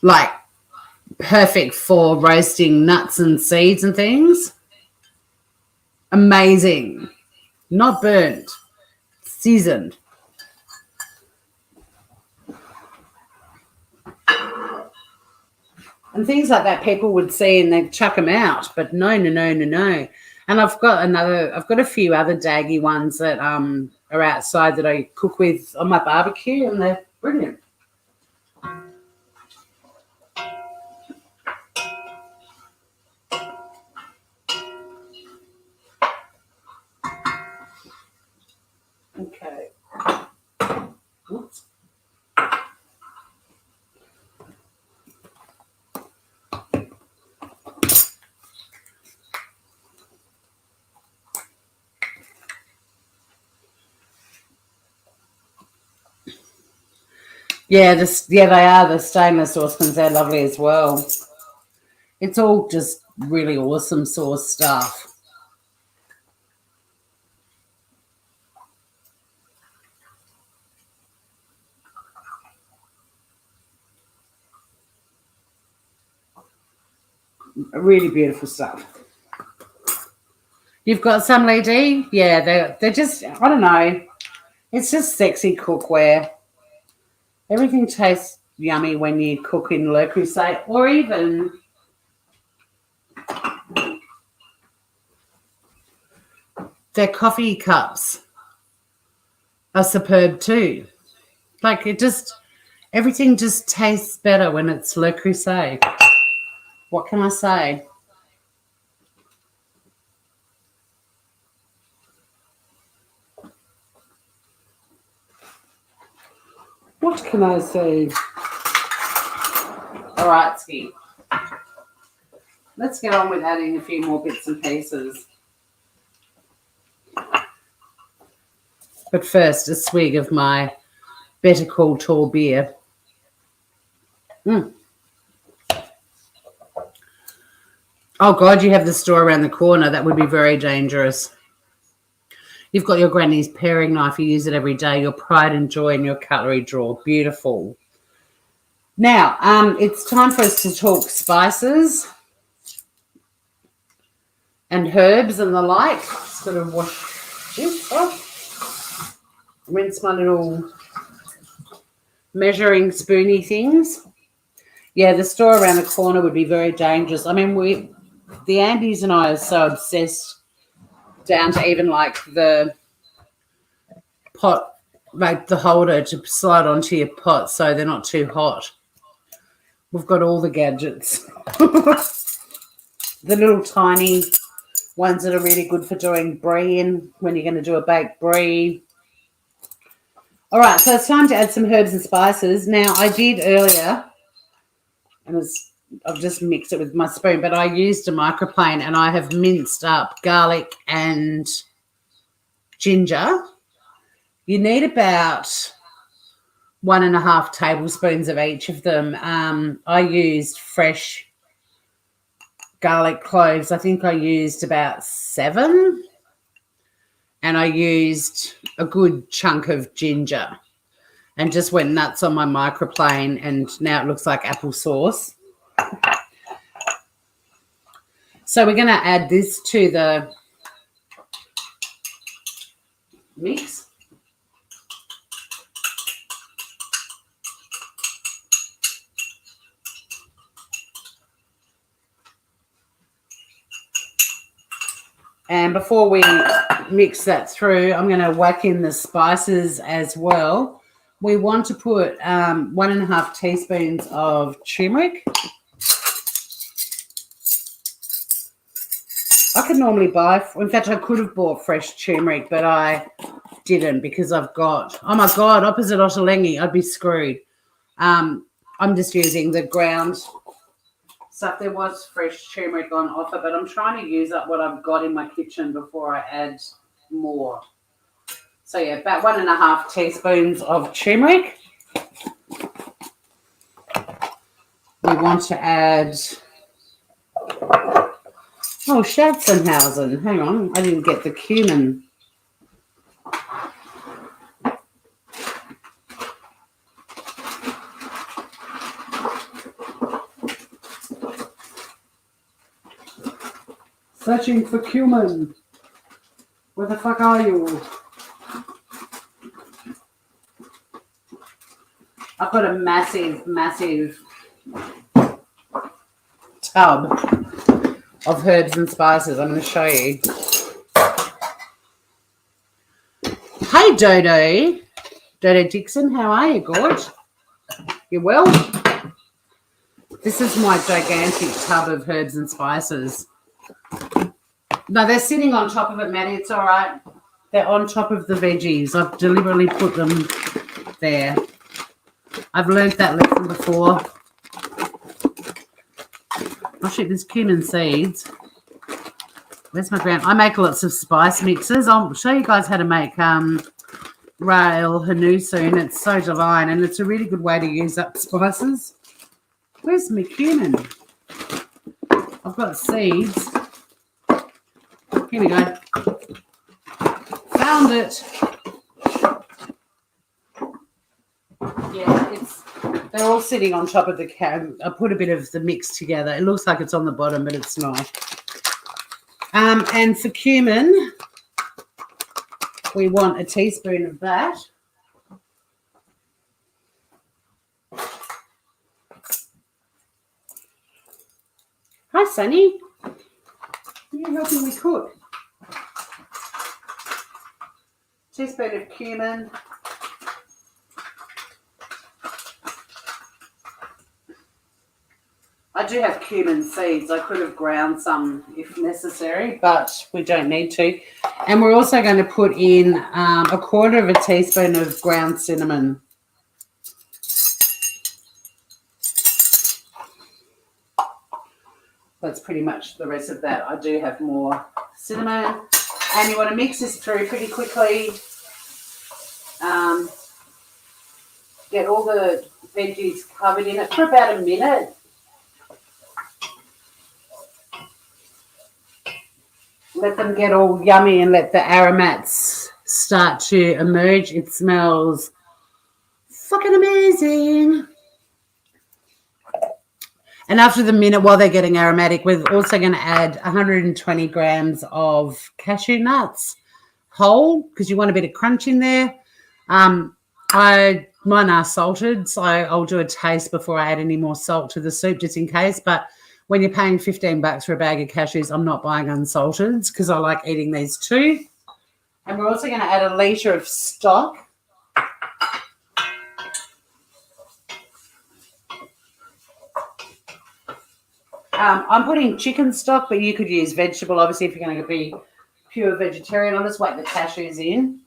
like, perfect for roasting nuts and seeds and things. Amazing. Not burnt. Seasoned. And things like that people would see and they'd chuck them out. But no. And I've got a few other daggy ones that are outside that I cook with on my barbecue, and they're brilliant. Okay. Oops. Yeah, they are the stainless saucepans. They're lovely as well. It's all just really awesome sauce stuff. Really beautiful stuff. You've got some, Lady? Yeah, they're just, I don't know. It's just sexy cookware. Everything tastes yummy when you cook in Le Creuset, or even their coffee cups are superb too. Like everything just tastes better when it's Le Creuset. What can I say? What can I say? All right, Ski. Let's get on with adding a few more bits and pieces. But first, a swig of my Better Call tall beer. Oh, God, you have the store around the corner. That would be very dangerous. You've got your granny's paring knife. You use it every day. Your pride and joy in your cutlery drawer. Beautiful. Now, it's time for us to talk spices and herbs and the like. Just got to wash this off. Rinse my little measuring spoony things. Yeah, the store around the corner would be very dangerous. I mean, the Andes and I are so obsessed down to even like the pot, like the holder to slide onto your pot so they're not too hot. We've got all the gadgets. The little tiny ones that are really good for doing brie in when you're going to do a baked brie. All right, so it's time to add some herbs and spices. Now, I did earlier, and I've just mixed it with my spoon, but I used a microplane and I have minced up garlic and ginger. You need about 1.5 tablespoons of each of them. I used fresh garlic cloves. I think I used about 7. And I used a good chunk of ginger and just went nuts on my microplane, and now it looks like applesauce. So we're going to add this to the mix. And before we mix that through, I'm going to whack in the spices as well. We want to put 1.5 teaspoons of turmeric. I could normally buy, in fact, I could have bought fresh turmeric, but I didn't because I've got, oh my God, opposite Ottolenghi, I'd be screwed. I'm just using the ground stuff. There was fresh turmeric on offer, but I'm trying to use up what I've got in my kitchen before I add more. So yeah, about 1.5 teaspoons of turmeric. We want to add, Schatzenhausen. Hang on, I didn't get the cumin. Searching for cumin. Where the fuck are you? I've got a massive, massive tub of herbs and spices. I'm going to show you. Hey, Dodo. Dodo Dixon, how are you, Gorge? You well? This is my gigantic tub of herbs and spices. No, they're sitting on top of it, Maddie. It's all right. They're on top of the veggies. I've deliberately put them there. I've learned that lesson before. Oh, shit, there's cumin seeds. Where's my ground? I make lots of spice mixes. I'll show you guys how to make rail hanu soon. It's so divine, and it's a really good way to use up spices. Where's my cumin? I've got seeds. Here we go. Found it. Yeah, they're all sitting on top of the can. I put a bit of the mix together. It looks like it's on the bottom, but it's not. And for cumin, we want a teaspoon of that. Hi, Sunny. Are you helping me cook? Teaspoon of cumin. I do have cumin seeds. I could have ground some if necessary, but we don't need to. And we're also going to put in 1/4 of a teaspoon of ground cinnamon. That's pretty much the rest of that. I do have more cinnamon. And you want to mix this through pretty quickly. Get all the veggies covered in it for about a minute. Let them get all yummy and let the aromats start to emerge. It smells fucking amazing. And after the minute, while they're getting aromatic, we're also going to add 120 grams of cashew nuts whole, because you want a bit of crunch in there. Mine are salted, so I'll do a taste before I add any more salt to the soup, just in case. But when you're paying $15 for a bag of cashews, I'm not buying unsalted because I like eating these too. And we're also going to add 1 litre of stock. I'm putting chicken stock, but you could use vegetable, obviously, if you're going to be pure vegetarian. I'll just whack the cashews in.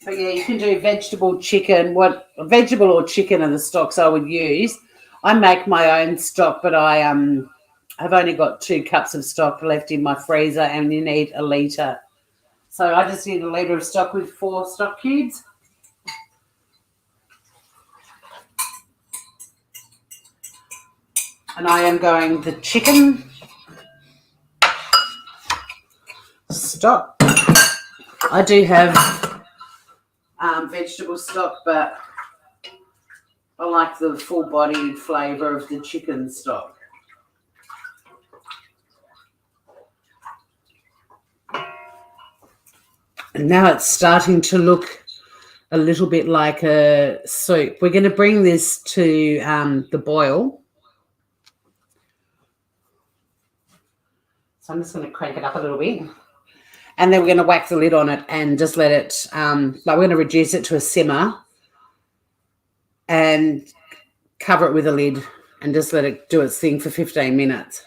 But yeah, you can do vegetable, chicken, vegetable or chicken are the stocks I would use. I make my own stock, but I have only got 2 cups of stock left in my freezer, and you need 1 litre. So I just need 1 litre of stock with 4 stock cubes. And I am going the chicken stock. I do have vegetable stock, but I like the full-bodied flavour of the chicken stock. And now it's starting to look a little bit like a soup. We're going to bring this to the boil. So I'm just going to crank it up a little bit. And then we're going to whack the lid on it and just let it, we're going to reduce it to a simmer and cover it with a lid and just let it do its thing for 15 minutes.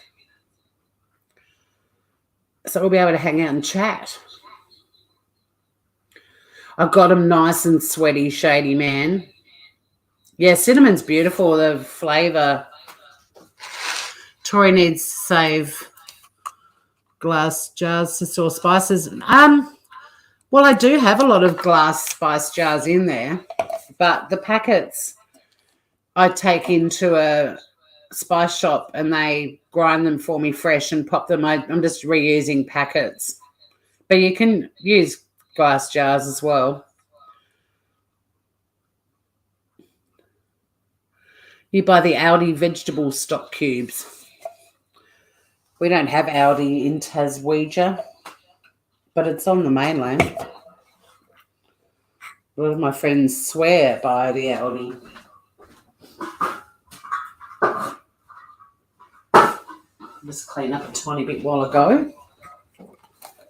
So we'll be able to hang out and chat. I've got them nice and sweaty, shady, man. Yeah, cinnamon's beautiful, the flavour. Tori needs to save glass jars to store spices. Well, I do have a lot of glass spice jars in there, but the packets I take into a spice shop and they grind them for me fresh and pop them. I'm just reusing packets. But you can use glass jars as well. You buy the Aldi vegetable stock cubes. We don't have Aldi in Taswegia, but it's on the mainland. A lot of my friends swear by the Aldi. Just clean up a tiny bit while I go,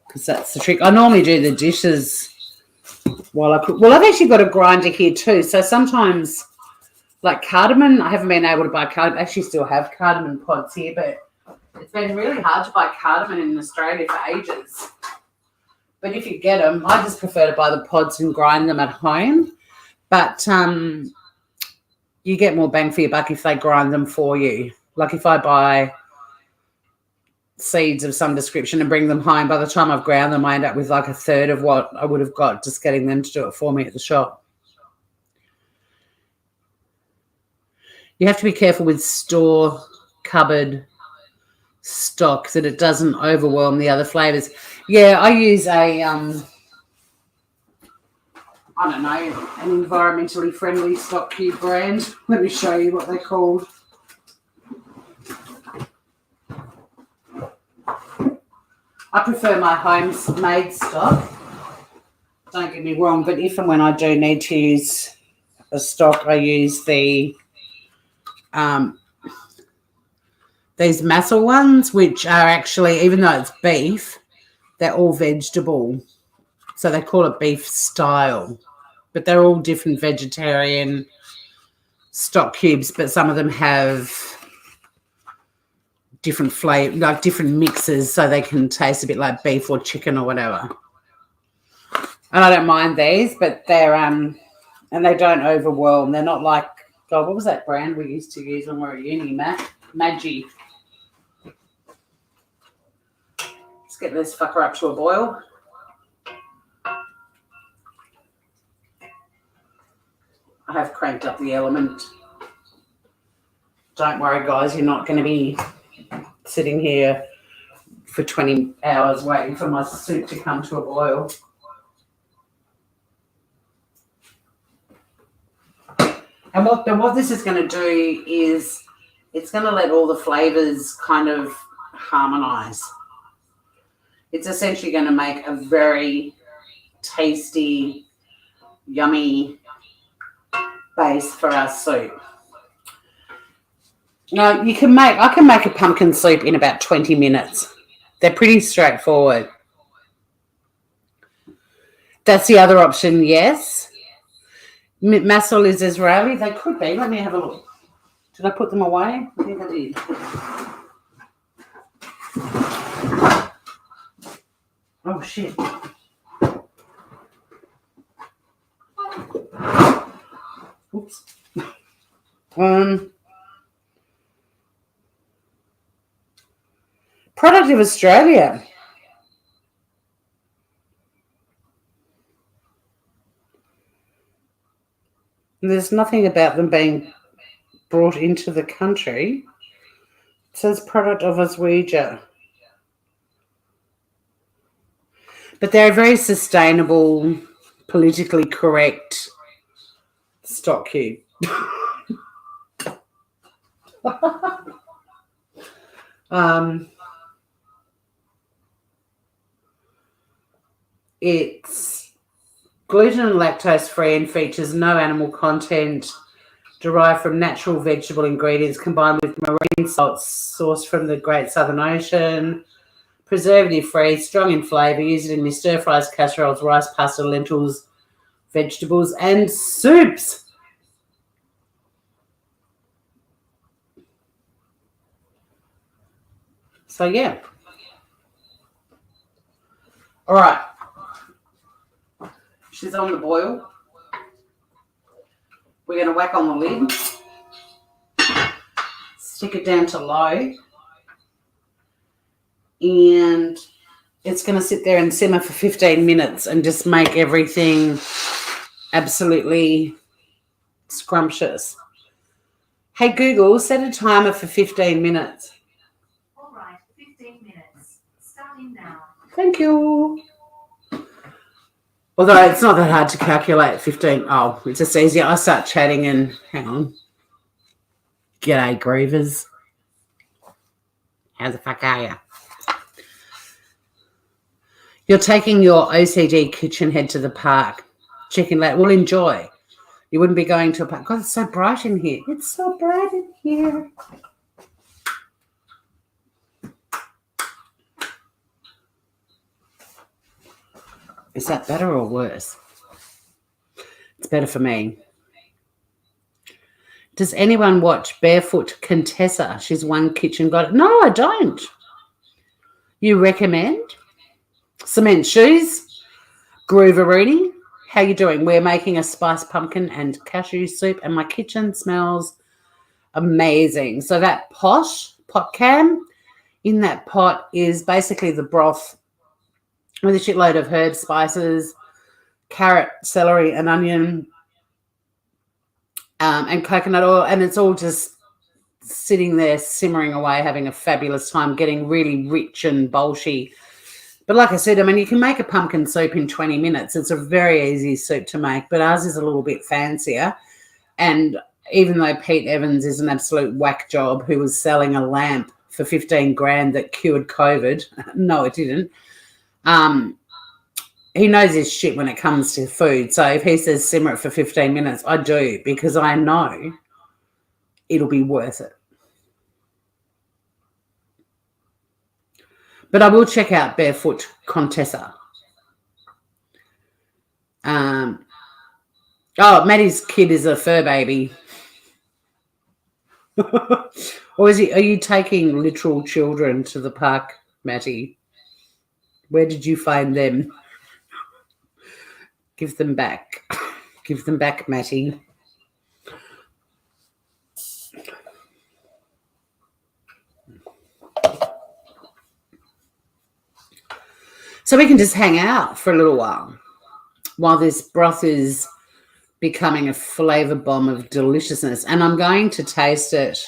because that's the trick. I normally do the dishes while I cook. Well, I've actually got a grinder here too, so sometimes, like cardamom, I haven't been able to buy cardamom. I actually still have cardamom pods here, but it's been really hard to buy cardamom in Australia for ages. But if you get them, I just prefer to buy the pods and grind them at home. But you get more bang for your buck if they grind them for you. Like if I buy seeds of some description and bring them home, by the time I've ground them, I end up with like a third of what I would have got just getting them to do it for me at the shop. You have to be careful with store cupboard stock that it doesn't overwhelm the other flavors. Yeah, I use a I don't know, an environmentally friendly stock cube brand. Let me show you what they're called. I prefer my homemade stock. Don't get me wrong, but if and when I do need to use a stock, I use the these muscle ones, which are actually, even though it's beef, they're all vegetable. So they call it beef style. But they're all different vegetarian stock cubes, but some of them have different flavor, like different mixes, so they can taste a bit like beef or chicken or whatever. And I don't mind these, but they're and they don't overwhelm. They're not like, God, what was that brand we used to use when we were at uni, Maggi. Let's get this fucker up to a boil. I have cranked up the element. Don't worry, guys, you're not going to be sitting here for 20 hours waiting for my soup to come to a boil. And what this is going to do is it's going to let all the flavours kind of harmonise. It's essentially going to make a very tasty, yummy base for our soup. Now, I can make a pumpkin soup in about 20 minutes. They're pretty straightforward. That's the other option, yes. Masol is Israeli. They could be. Let me have a look. Did I put them away? I think I did. Oh, shit. Oops. Product of Australia. There's nothing about them being brought into the country. It says product of Oswego. But they're a very sustainable, politically correct stock cube. It's gluten and lactose free and features no animal content, derived from natural vegetable ingredients combined with marine salts sourced from the Great Southern Ocean, preservative free, strong in flavour, use it in your stir fries, casseroles, rice, pasta, lentils, vegetables and soups. So yeah. All right. She's on the boil. We're going to whack on the lid, stick it down to low, and it's going to sit there and simmer for 15 minutes and just make everything absolutely scrumptious. Hey, Google, set a timer for 15 minutes. All right, 15 minutes. Starting now. Thank you. Although it's not that hard to calculate 15. Oh, it's just easier. I start chatting and hang on. G'day, Grievers. How the fuck are you? You're taking your OCD kitchen head to the park. Chicken leg. Well, enjoy. You wouldn't be going to a park. God, it's so bright in here. It's so bright in here. Is that better or worse? It's better for me. Does anyone watch Barefoot Contessa? She's one kitchen god. No, I don't. You recommend? Cement shoes. Grooveroony. How you doing? We're making a spiced pumpkin and cashew soup, and my kitchen smells amazing. So that pot cam, in that pot is basically the broth with a shitload of herbs, spices, carrot, celery, and onion, and coconut oil, and it's all just sitting there simmering away, having a fabulous time, getting really rich and bolshy. But like I said, I mean, you can make a pumpkin soup in 20 minutes. It's a very easy soup to make, but ours is a little bit fancier. And even though Pete Evans is an absolute whack job who was selling a lamp for 15 grand that cured COVID, no, it didn't. He knows his shit when it comes to food. So if he says simmer it for 15 minutes, I do, because I know it'll be worth it. But I will check out Barefoot Contessa. Maddie's kid is a fur baby. Or are you taking literal children to the park, Matty? Where did you find them? Give them back. Give them back, Matty. So we can just hang out for a little while this broth is becoming a flavor bomb of deliciousness. And I'm going to taste it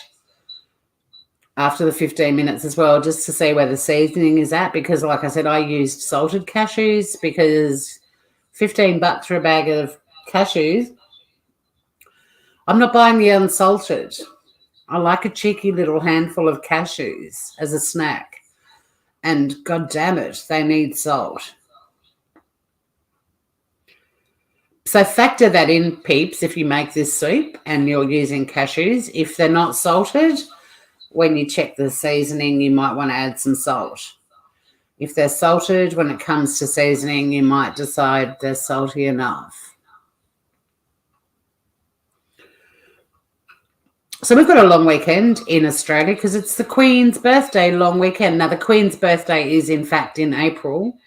after the 15 minutes as well, just to see where the seasoning is at, because like I said, I used salted cashews because $15 for a bag of cashews. I'm not buying the unsalted. I like a cheeky little handful of cashews as a snack. And God damn it, they need salt. So factor that in, peeps, if you make this soup and you're using cashews. If they're not salted, when you check the seasoning, you might want to add some salt. If they're salted, when it comes to seasoning, you might decide they're salty enough. So we've got a long weekend in Australia because it's the Queen's birthday long weekend. Now, the Queen's birthday is, in fact, in April.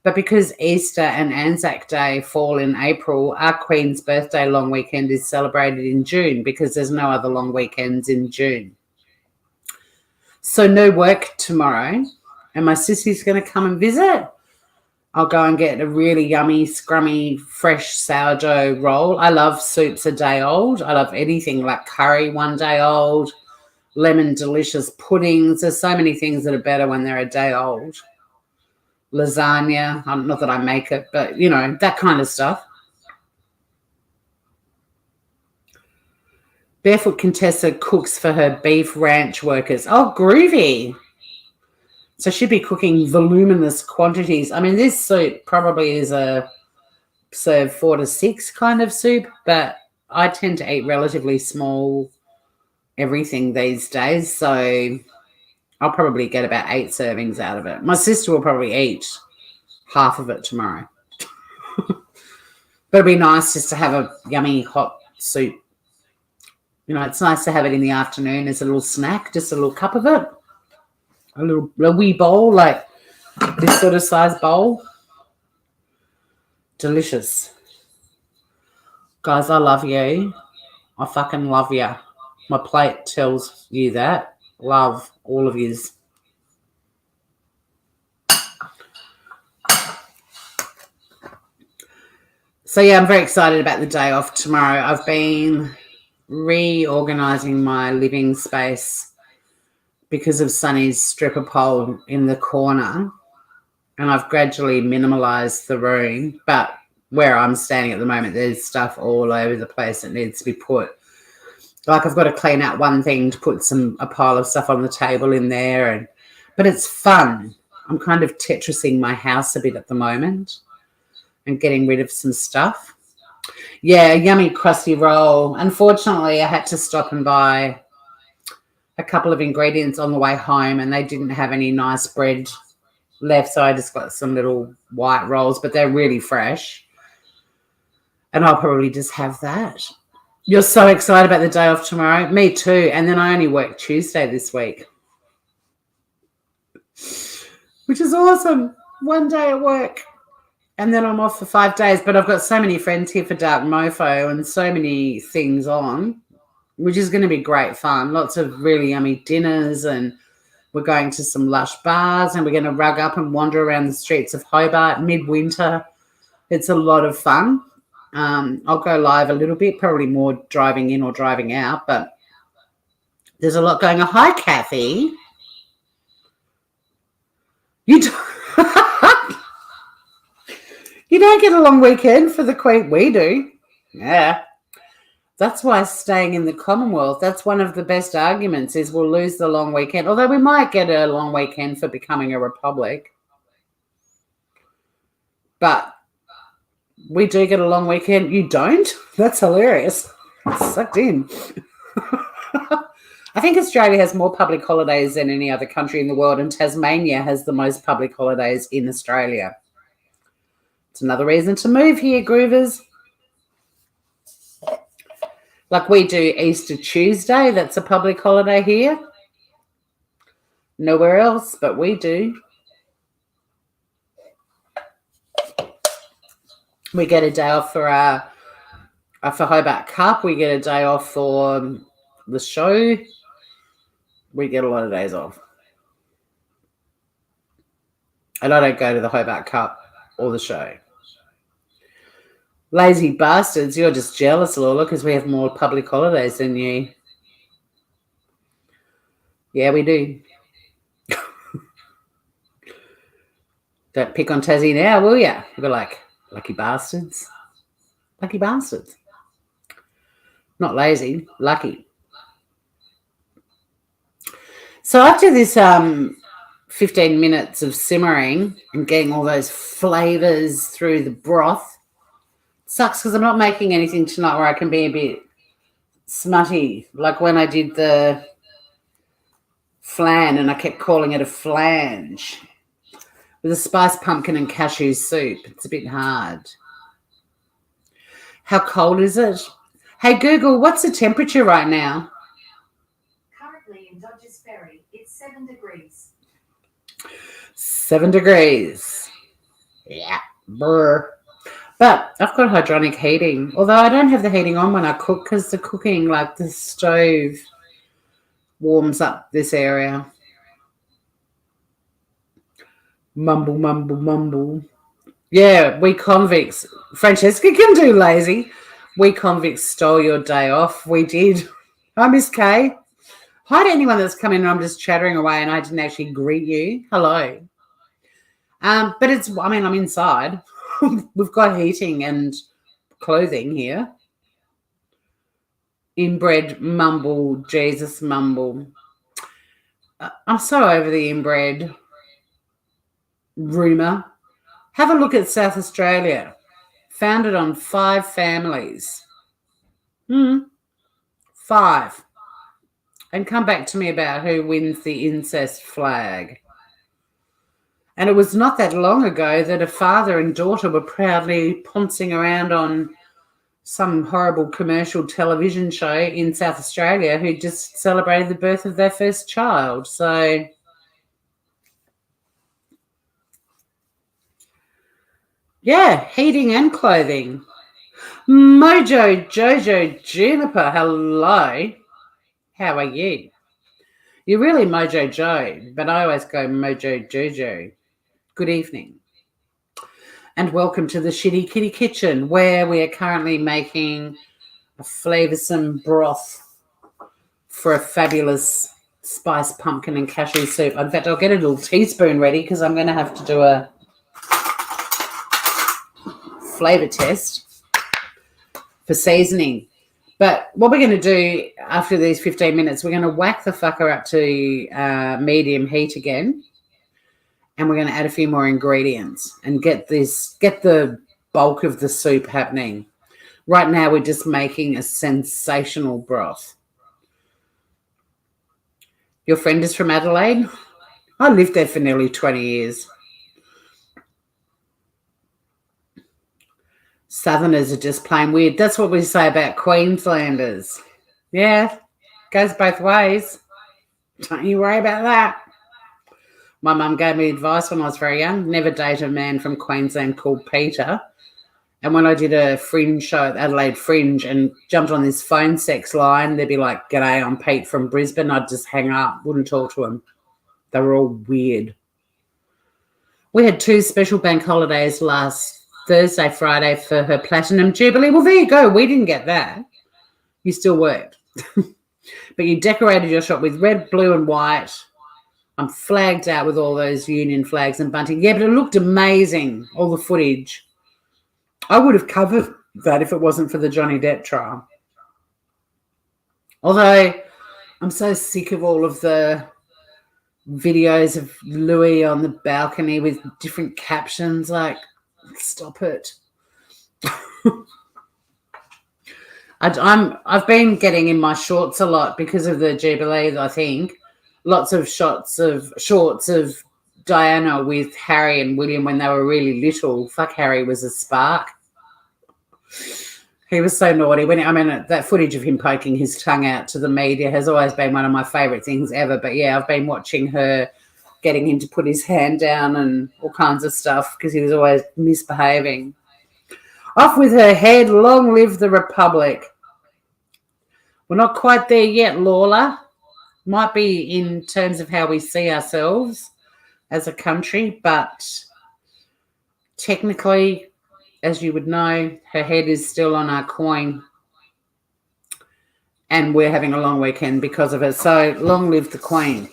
But because Easter and Anzac Day fall in April, our Queen's birthday long weekend is celebrated in June because there's no other long weekends in June. So no work tomorrow. And my sissy's going to come and visit. I'll go and get a really yummy, scrummy, fresh sourdough roll. I love soups a day old. I love anything like curry 1 day old, lemon delicious puddings. There's so many things that are better when they're a day old. Lasagna, not that I make it, but, you know, that kind of stuff. Barefoot Contessa cooks for her beef ranch workers. Oh, groovy. So she'd be cooking voluminous quantities. I mean, this soup probably is a serve 4 to 6 kind of soup, but I tend to eat relatively small everything these days. So I'll probably get about 8 servings out of it. My sister will probably eat half of it tomorrow. But it'd be nice just to have a yummy hot soup. You know, it's nice to have it in the afternoon as a little snack, just a little cup of it. A wee bowl, like this sort of size bowl. Delicious. Guys, I love you. I fucking love you. My plate tells you that. Love all of yous. So, yeah, I'm very excited about the day off tomorrow. I've been reorganising my living space because of Sunny's stripper pole in the corner, and I've gradually minimalised the room. But where I'm standing at the moment, there's stuff all over the place that needs to be put. Like, I've got to clean out one thing to put a pile of stuff on the table in there, but it's fun. I'm kind of Tetrising my house a bit at the moment and getting rid of some stuff. Yeah, yummy crusty roll. Unfortunately, I had to stop and buy a couple of ingredients on the way home, and they didn't have any nice bread left, so I just got some little white rolls, but they're really fresh. And I'll probably just have that. You're so excited about the day off tomorrow? Me too. And then I only work Tuesday this week, which is awesome. One day at work. And then I'm off for 5 days. But I've got so many friends here for Dark Mofo and so many things on, which is going to be great fun. Lots of really yummy dinners, and we're going to some lush bars, and we're going to rug up and wander around the streets of Hobart midwinter. It's a lot of fun. I'll go live a little bit, probably more driving in or driving out, but there's a lot going on. Hi, Kathy. You don't get a long weekend for the Queen. We do. Yeah. That's why staying in the Commonwealth, that's one of the best arguments, is we'll lose the long weekend, although we might get a long weekend for becoming a republic. But we do get a long weekend. You don't? That's hilarious. Sucked in. I think Australia has more public holidays than any other country in the world, and Tasmania has the most public holidays in Australia. It's another reason to move here, Groovers. Like, we do Easter Tuesday. That's a public holiday here. Nowhere else, but we do. We get a day off for Hobart Cup. We get a day off for the show. We get a lot of days off. And I don't go to the Hobart Cup or the show. Lazy bastards, you're just jealous, Lola, because we have more public holidays than you. Yeah, we do. Don't pick on Tassie now, will you? We're like, lucky bastards. Lucky bastards. Not lazy, lucky. So after this 15 minutes of simmering and getting all those flavours through the broth, sucks because I'm not making anything tonight where I can be a bit smutty, like when I did the flan and I kept calling it a flange. With a spiced pumpkin and cashew soup. It's a bit hard. How cold is it? Hey, Google, what's the temperature right now? Currently in Dodgers Ferry, it's 7 degrees. 7 degrees. Yeah. Brr. But I've got hydronic heating, although I don't have the heating on when I cook because the cooking, like the stove, warms up this area. Mumble, mumble, mumble. Yeah, we convicts. Francesca can do lazy. We convicts stole your day off. We did. Hi, Miss Kay. Hi to anyone that's come in and I'm just chattering away and I didn't actually greet you. Hello. But I'm inside. We've got heating and clothing here. Inbred mumble, Jesus mumble. I'm so over the inbred rumour. Have a look at South Australia. Founded on 5 families. 5. And come back to me about who wins the incest flag. And it was not that long ago that a father and daughter were proudly pouncing around on some horrible commercial television show in South Australia who just celebrated the birth of their first child. So, yeah, heating and clothing. Mojo Jojo Juniper, hello. How are you? You're really Mojo Joe, but I always go Mojo Jojo. Good evening. And welcome to the Shxtty Kitty Kitchen, where we are currently making a flavoursome broth for a fabulous spiced pumpkin and cashew soup. In fact, I'll get a little teaspoon ready because I'm going to have to do a flavour test for seasoning. But what we're going to do after these 15 minutes, we're going to whack the fucker up to medium heat again. And we're going to add a few more ingredients and get the bulk of the soup happening. Right now, we're just making a sensational broth. Your friend is from Adelaide? I lived there for nearly 20 years. Southerners are just plain weird. That's what we say about Queenslanders. Yeah, goes both ways. Don't you worry about that. My mum gave me advice when I was very young. Never date a man from Queensland called Peter. And when I did a fringe show at Adelaide Fringe and jumped on this phone sex line, they'd be like, "G'day, I'm Pete from Brisbane." I'd just hang up, wouldn't talk to them. They were all weird. We had 2 special bank holidays last Thursday, Friday for her Platinum Jubilee. Well, there you go. We didn't get that. You still worked. But you decorated your shop with red, blue and white. I'm flagged out with all those union flags and bunting. Yeah, but it looked amazing, all the footage. I would have covered that if it wasn't for the Johnny Depp trial. Although I'm so sick of all of the videos of Louis on the balcony with different captions. Like, stop it. I've been getting in my shorts a lot because of the Jubilee, I think. Lots of shorts of Diana with Harry and William when they were really little. Fuck, Harry was a spark. He was so naughty. That footage of him poking his tongue out to the media has always been one of my favourite things ever. But yeah, I've been watching her getting him to put his hand down and all kinds of stuff because he was always misbehaving. Off with her head. Long live the Republic. We're not quite there yet, Lawler. Might be in terms of how we see ourselves as a country, but technically, as you would know, her head is still on our coin and we're having a long weekend because of it. So long live the Queen.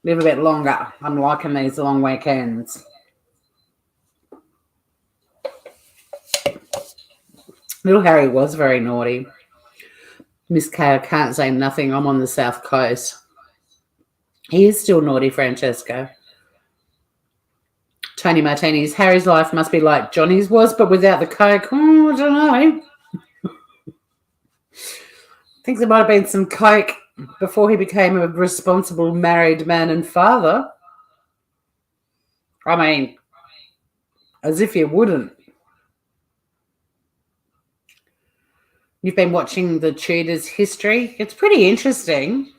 Live a bit longer. I'm liking these long weekends. Little Harry was very naughty. Miss Kay, I can't say nothing. I'm on the south coast. He is still naughty, Francesco. Tony Martinis, Harry's life must be like Johnny's was, but without the coke. Oh, I don't know. I think there might have been some coke before he became a responsible married man and father. I mean, as if you wouldn't. You've been watching the Tudors history. It's pretty interesting.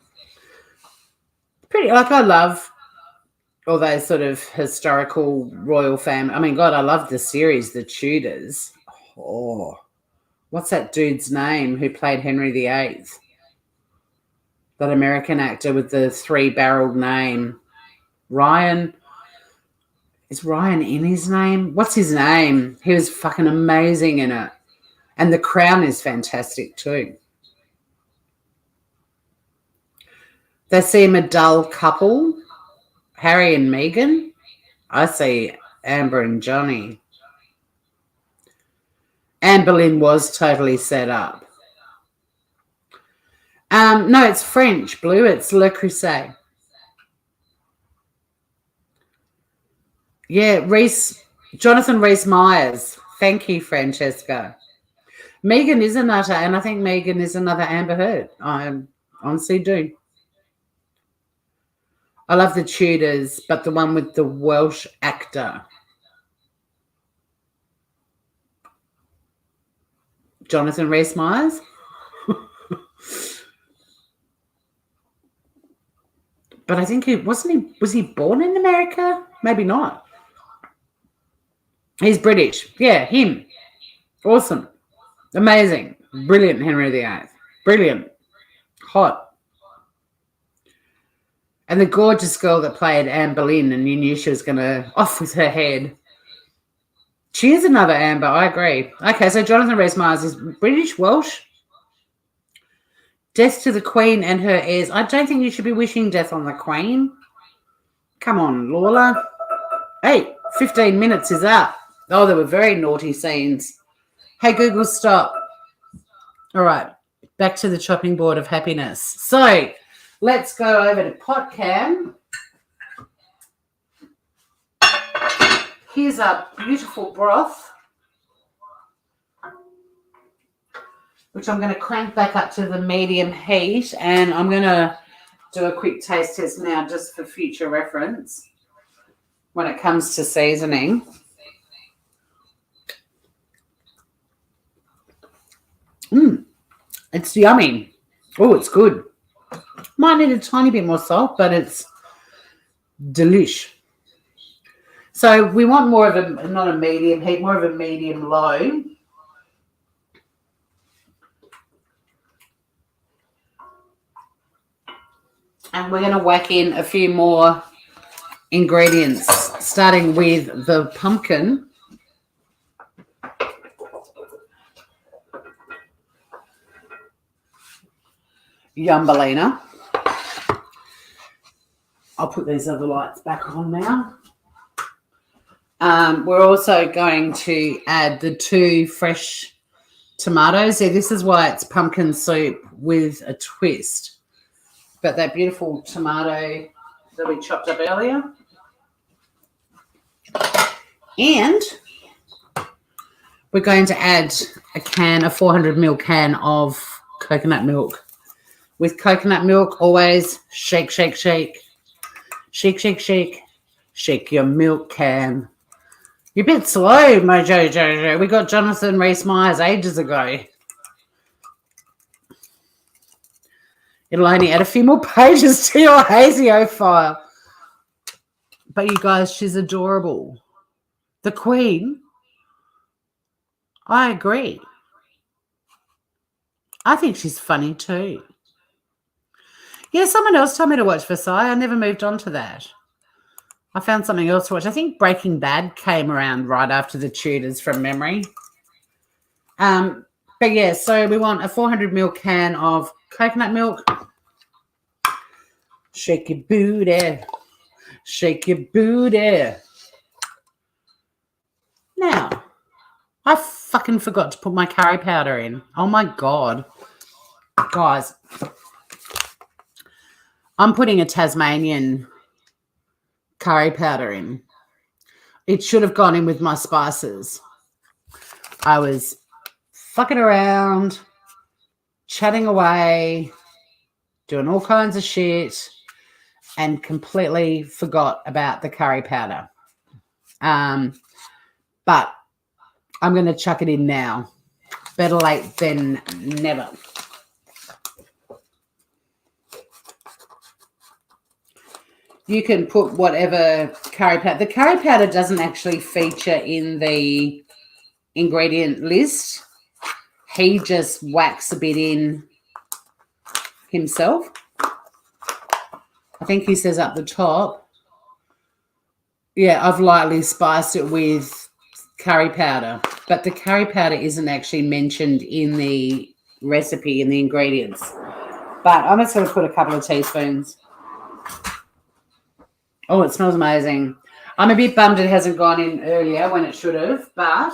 I love all those sort of historical royal family. I mean, God, I love the series, The Tudors. Oh, what's that dude's name who played Henry VIII? That American actor with the 3-barreled name. Ryan. Is Ryan in his name? What's his name? He was fucking amazing in it. And The Crown is fantastic too. They seem a dull couple, Harry and Meghan. I see Amber and Johnny. Anne Boleyn was totally set up. No, it's French, Blue. It's Le Creuset. Yeah, Jonathan Rhys-Myers. Thank you, Francesco. Meghan is a nutter, and I think Meghan is another Amber Heard. I honestly do. I love the Tudors, but the one with the Welsh actor. Jonathan Rhys-Myers. But I think was he born in America? Maybe not. He's British. Yeah, him. Awesome. Amazing. Brilliant, Henry VIII. Brilliant. Hot. And the gorgeous girl that played Anne Boleyn, and you knew she was going to off with her head. She is another Amber, I agree. Okay, so Jonathan Rhys-Meyers is British, Welsh. Death to the Queen and her heirs. I don't think you should be wishing death on the Queen. Come on, Lawler. Hey, 15 minutes is up. Oh, there were very naughty scenes. Hey, Google, stop. All right, back to the chopping board of happiness. So let's go over to PotCam. Here's our beautiful broth, which I'm going to crank back up to the medium heat, and I'm going to do a quick taste test now just for future reference when it comes to seasoning. It's yummy. Oh, it's good. Might need a tiny bit more salt, but it's delish. So we want more of a, not a medium heat, more of a medium low. And we're going to whack in a few more ingredients, starting with the pumpkin. Yumbalina. I'll put these other lights back on now. We're also going to add the 2 fresh tomatoes. Yeah, this is why it's pumpkin soup with a twist. But that beautiful tomato that we chopped up earlier. And we're going to add a 400ml can of coconut milk. With coconut milk, always shake, shake, shake. Shake, shake, shake. Shake your milk can. You're a bit slow, Mojo Jojo. We got Jonathan Rhys-Meyers ages ago. It'll only add a few more pages to your Hazio file. But you guys, she's adorable. The Queen, I agree. I think she's funny too. Yeah, someone else told me to watch Versailles. I never moved on to that. I found something else to watch. I think Breaking Bad came around right after the Tudors from memory. But yeah, so we want a 400ml can of coconut milk. Shake your booty. Shake your booty. Now, I fucking forgot to put my curry powder in. Oh my God. Guys, I'm putting a Tasmanian curry powder in. It should have gone in with my spices. I was fucking around, chatting away, doing all kinds of shit, and completely forgot about the curry powder. But I'm going to chuck it in now. Better late than never. You can put whatever curry powder. The curry powder doesn't actually feature in the ingredient list. He just whacks a bit in himself. I think he says up the top. Yeah, I've lightly spiced it with curry powder. But the curry powder isn't actually mentioned in the recipe, in the ingredients. But I'm just going to put a couple of teaspoons. Oh, it smells amazing. I'm a bit bummed it hasn't gone in earlier when it should have, but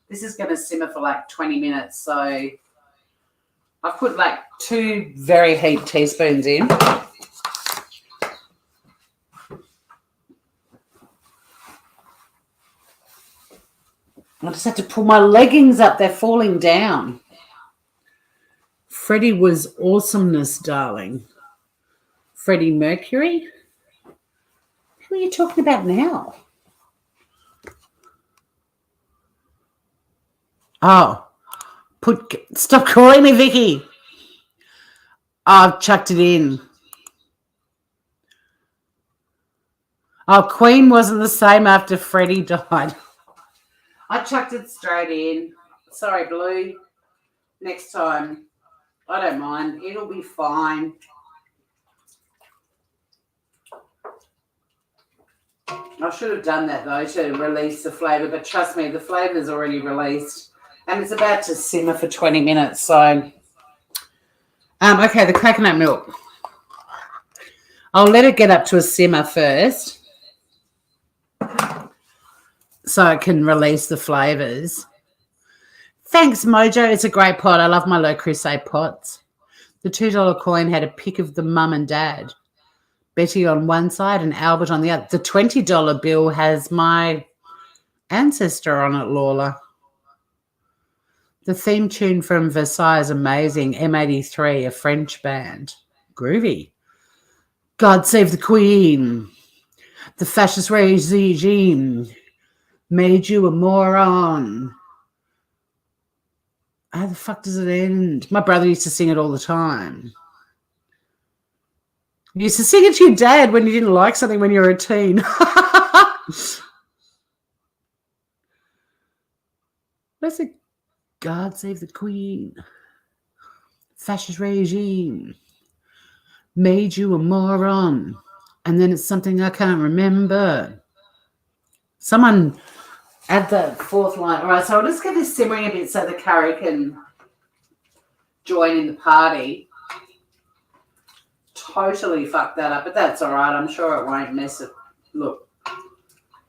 this is going to simmer for like 20 minutes. So I've put like 2 very heaped teaspoons in. I just had to pull my leggings up. They're falling down. Freddie was awesomeness, darling. Freddie Mercury? Who are you talking about now? Oh, stop calling me Vicky. I've chucked it in. Oh, Queen wasn't the same after Freddie died. I chucked it straight in. Sorry, Blue. Next time. I don't mind. It'll be fine. I should have done that, though, to release the flavour. But trust me, the flavour's already released. And it's about to simmer for 20 minutes. So, okay, the coconut milk. I'll let it get up to a simmer first so it can release the flavours. Thanks, Mojo. It's a great pot. I love my Le Creuset pots. The $2 coin had a pic of the mum and dad. Betty on one side and Albert on the other. The $20 bill has my ancestor on it, Lawler. The theme tune from Versailles is amazing. M83, a French band. Groovy. God Save the Queen. The fascist regime made you a moron. How the fuck does it end? My brother used to sing it all the time. You used to sing it to your dad when you didn't like something when you were a teen. Where's it? God Save the Queen. Fascist regime made you a moron. And then it's something I can't remember. Someone add the fourth line. All right, so I'll just get this simmering a bit so the curry can join in the party. Totally fucked that up, but that's all right. I'm sure it won't mess it. Look,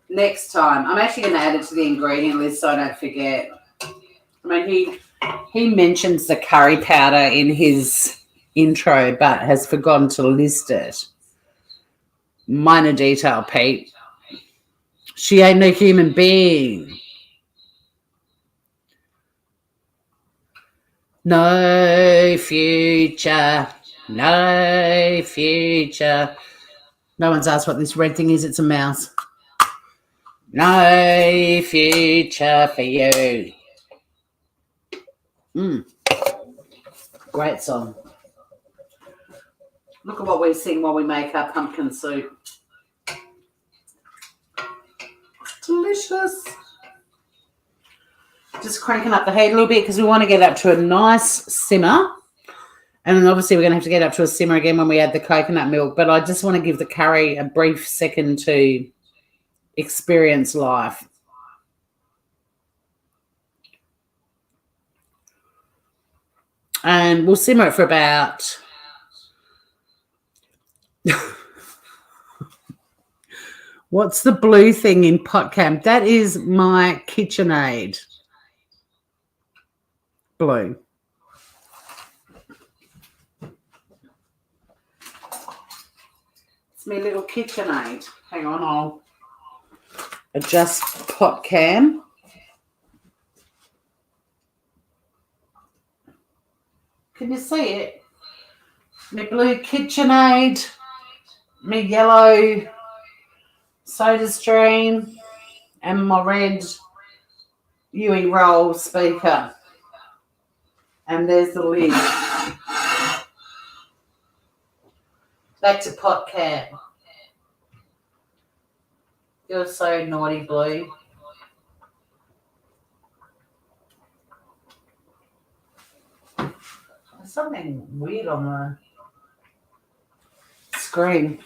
next time, I'm actually going to add it to the ingredient list so I don't forget. I mean, he mentions the curry powder in his intro, but has forgotten to list it. Minor detail, Pete. She ain't no human being. No future. No future. No one's asked what this red thing is. It's a mouse. No future for you. Great song. Look at what we sing while we make our pumpkin soup. Delicious. Just cranking up the heat a little bit because we want to get up to a nice simmer. And then obviously we're going to have to get up to a simmer again when we add the coconut milk. But I just want to give the curry a brief second to experience life. And we'll simmer it for about... What's the blue thing in pot camp? That is my KitchenAid. Blue. It's my little KitchenAid. Hang on, I'll adjust pot cam. Can you see it? My blue KitchenAid, my yellow Soda Stream, and my red UE roll speaker. And there's the lid. Back to pot cam. You're so naughty, Blue. There's something weird on the screen.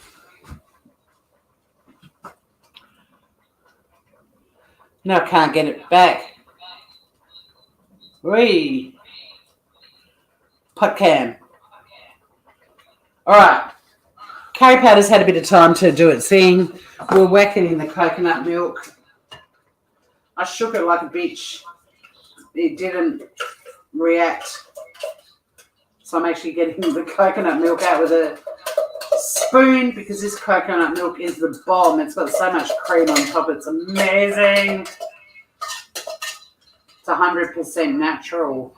No, I can't get it back. Pot cam. All right. Curry powder's had a bit of time to do its thing. We'll whack it in the coconut milk. I shook it like a bitch. It didn't react. So I'm actually getting the coconut milk out with a spoon because this coconut milk is the bomb. It's got so much cream on top. It's amazing. It's 100% natural.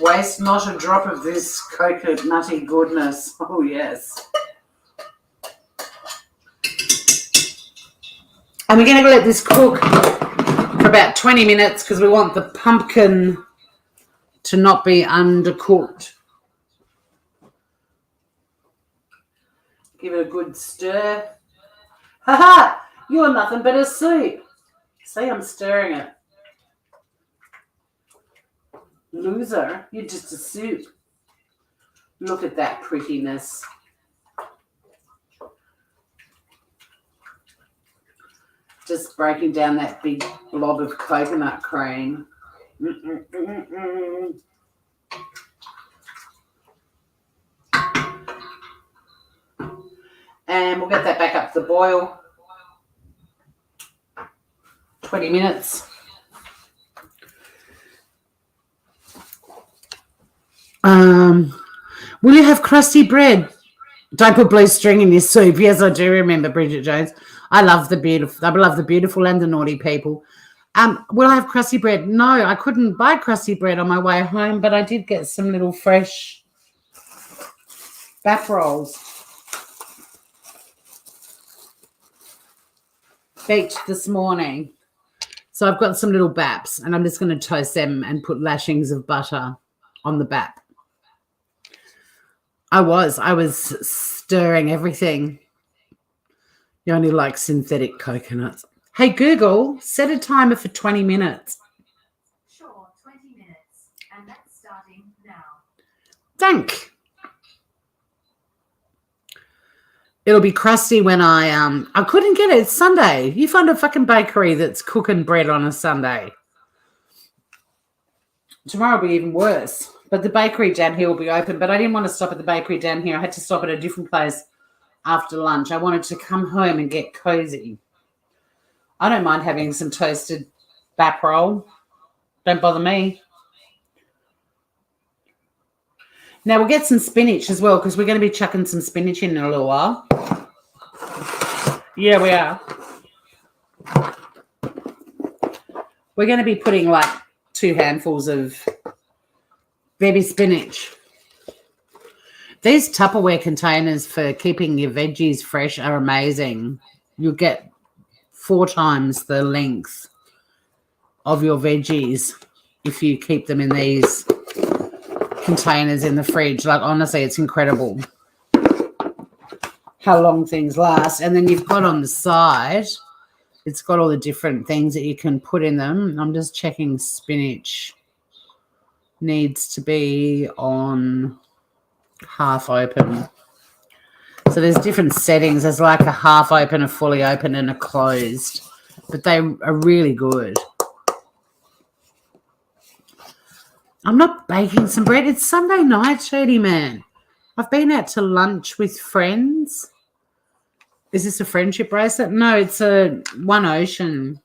Waste not a drop of this coconut nutty goodness. Oh, yes. And we're going to let this cook for about 20 minutes because we want the pumpkin to not be undercooked. Give it a good stir. Ha! You're nothing but a soup. See, I'm stirring it. Loser, you're just a soup. Look at that prettiness. Just breaking down that big blob of coconut cream. And we'll get that back up to the boil. 20 minutes. Will you have crusty bread? Don't put blue string in your soup. Yes, I do remember Bridget Jones. I love the beautiful and the naughty people. Will I have crusty bread? No, I couldn't buy crusty bread on my way home, but I did get some little fresh bap rolls. Baked this morning. So I've got some little baps, and I'm just going to toast them and put lashings of butter on the bap. I was stirring everything. You only like synthetic coconuts. Hey, Google, set a timer for 20 minutes. Sure, 20 minutes. And that's starting now. Thank. It'll be crusty when I couldn't get it. It's Sunday. You find a fucking bakery that's cooking bread on a Sunday. Tomorrow will be even worse. But the bakery down here will be open. But I didn't want to stop at the bakery down here. I had to stop at a different place after lunch. I wanted to come home and get cozy. I don't mind having some toasted bap roll. Don't bother me. Now we'll get some spinach as well because we're going to be chucking some spinach in a little while. Yeah, we are. We're going to be putting like 2 handfuls of baby spinach. These Tupperware containers for keeping your veggies fresh are amazing. You'll get 4 times the length of your veggies if you keep them in these containers in the fridge. Like, honestly, it's incredible how long things last. And then you've got on the side, it's got all the different things that you can put in them. I'm just checking spinach needs to be on half open. So there's different settings. There's like a half open, a fully open, and a closed. But they are really good. I'm not baking some bread. It's Sunday night, Shxtty man. I've been out to lunch with friends. Is this a friendship bracelet? No, it's a One Ocean.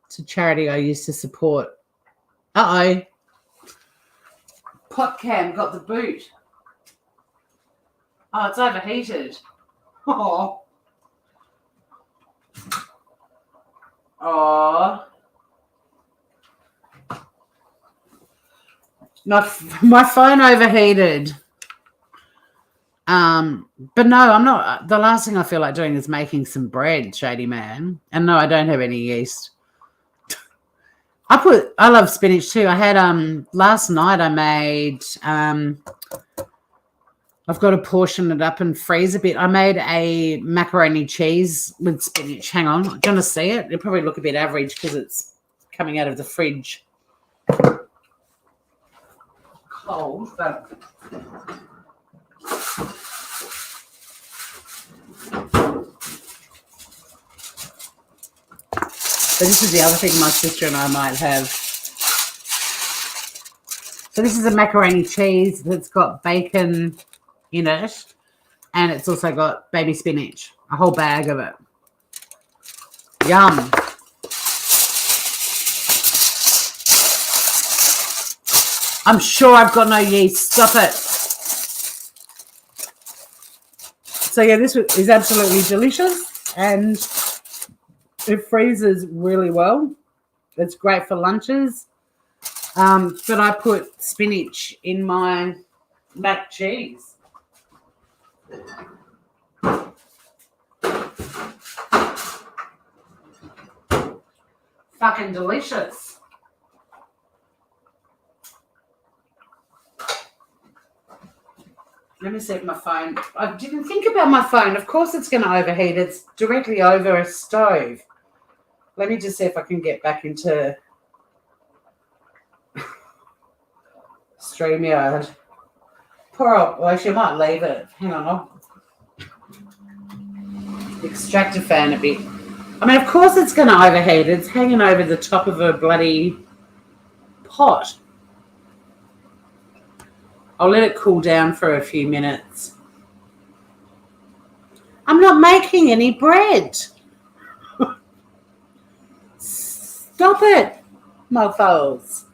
It's a charity I used to support. Uh-oh. Pot cam got the boot. Oh, it's overheated. Oh. Oh. My phone overheated. But no, I'm not. The last thing I feel like doing is making some bread, Shxtty man. And no, I don't have any yeast. I love spinach too. I had last night I made I've got to portion it up and freeze a bit. I made a macaroni cheese with spinach. Hang on. Do you want to see it? It'll probably look a bit average because it's coming out of the fridge. Cold, but so this is the other thing my sister and I might have. So this is a macaroni cheese that's got bacon in it, and it's also got baby spinach, a whole bag of it. Yum. I'm sure I've got no yeast. Stop it. So yeah, this is absolutely delicious, and it freezes really well. It's great for lunches. But I put spinach in my mac cheese. Fucking delicious. Let me see if my phone... I didn't think about my phone. Of course it's going to overheat. It's directly over a stove. Let me just see if I can get back into StreamYard. Poor old... Well, actually, I might leave it. Hang on. I'll extract a fan a bit. I mean, of course it's going to overheat. It's hanging over the top of a bloody pot. I'll let it cool down for a few minutes. I'm not making any bread. Stop it, mofos.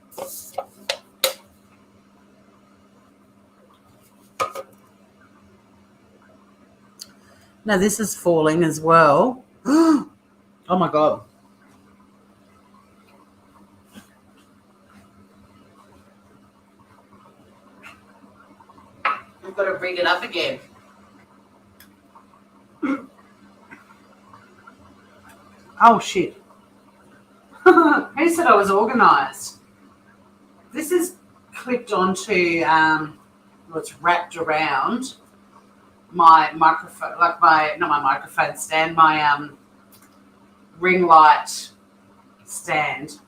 Now this is falling as well. Oh my God. I've got to rig it up again. Oh shit. Who said I was organised? This is clipped onto, well, it's wrapped around my microphone, like not my microphone stand, my ring light stand.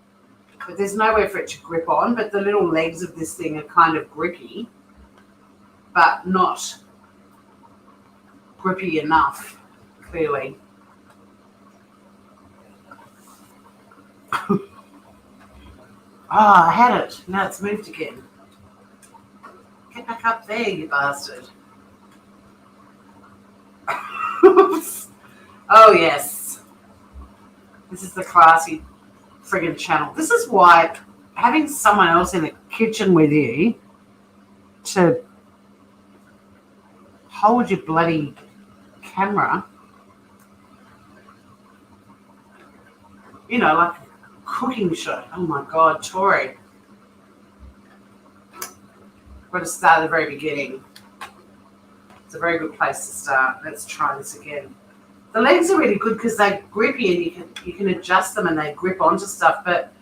But there's nowhere for it to grip on, but the little legs of this thing are kind of grippy, but not grippy enough, clearly. I had it. Now it's moved again. Get back up there, you bastard. Oh, yes. This is the classy friggin' channel. This is why having someone else in the kitchen with you to hold your bloody camera, you know, like a cooking show. Oh, my God, Tori. We've got to start at the very beginning. It's a very good place to start. Let's try this again. The legs are really good because they're grippy and you can adjust them and they grip onto stuff, but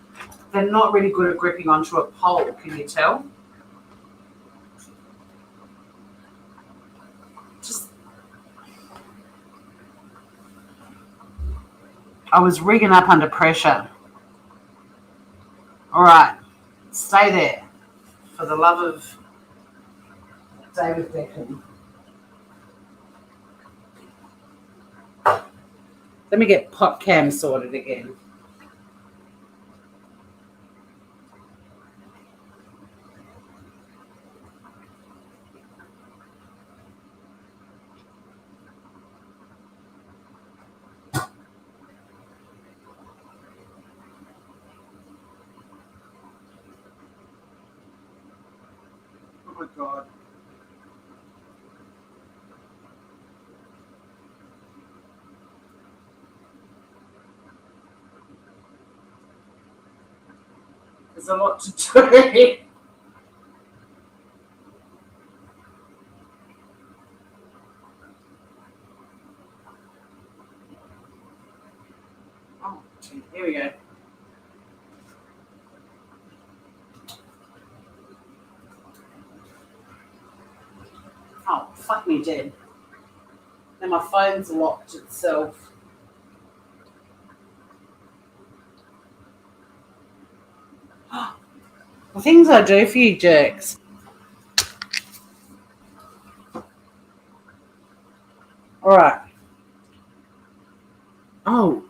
they're not really good at gripping onto a pole, can you tell? I was rigging up under pressure. All right, stay there for the love of David Beckham. Let me get pot cam sorted again. Oh my God. There's a lot to do. Oh, here we go. Oh, fuck me dead. Now my phone's locked itself. The things I do for you jerks. All right. Oh.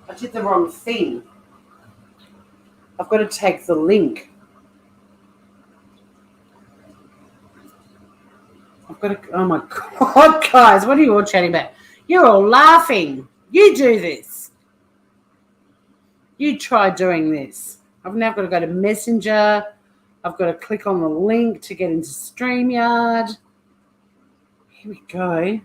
I did the wrong thing. I've got to take the link. I've got to, oh my God, guys, what are you all chatting about? You're all laughing. You do this. You try doing this. I've now got to go to Messenger. I've got to click on the link to get into StreamYard. Here we go.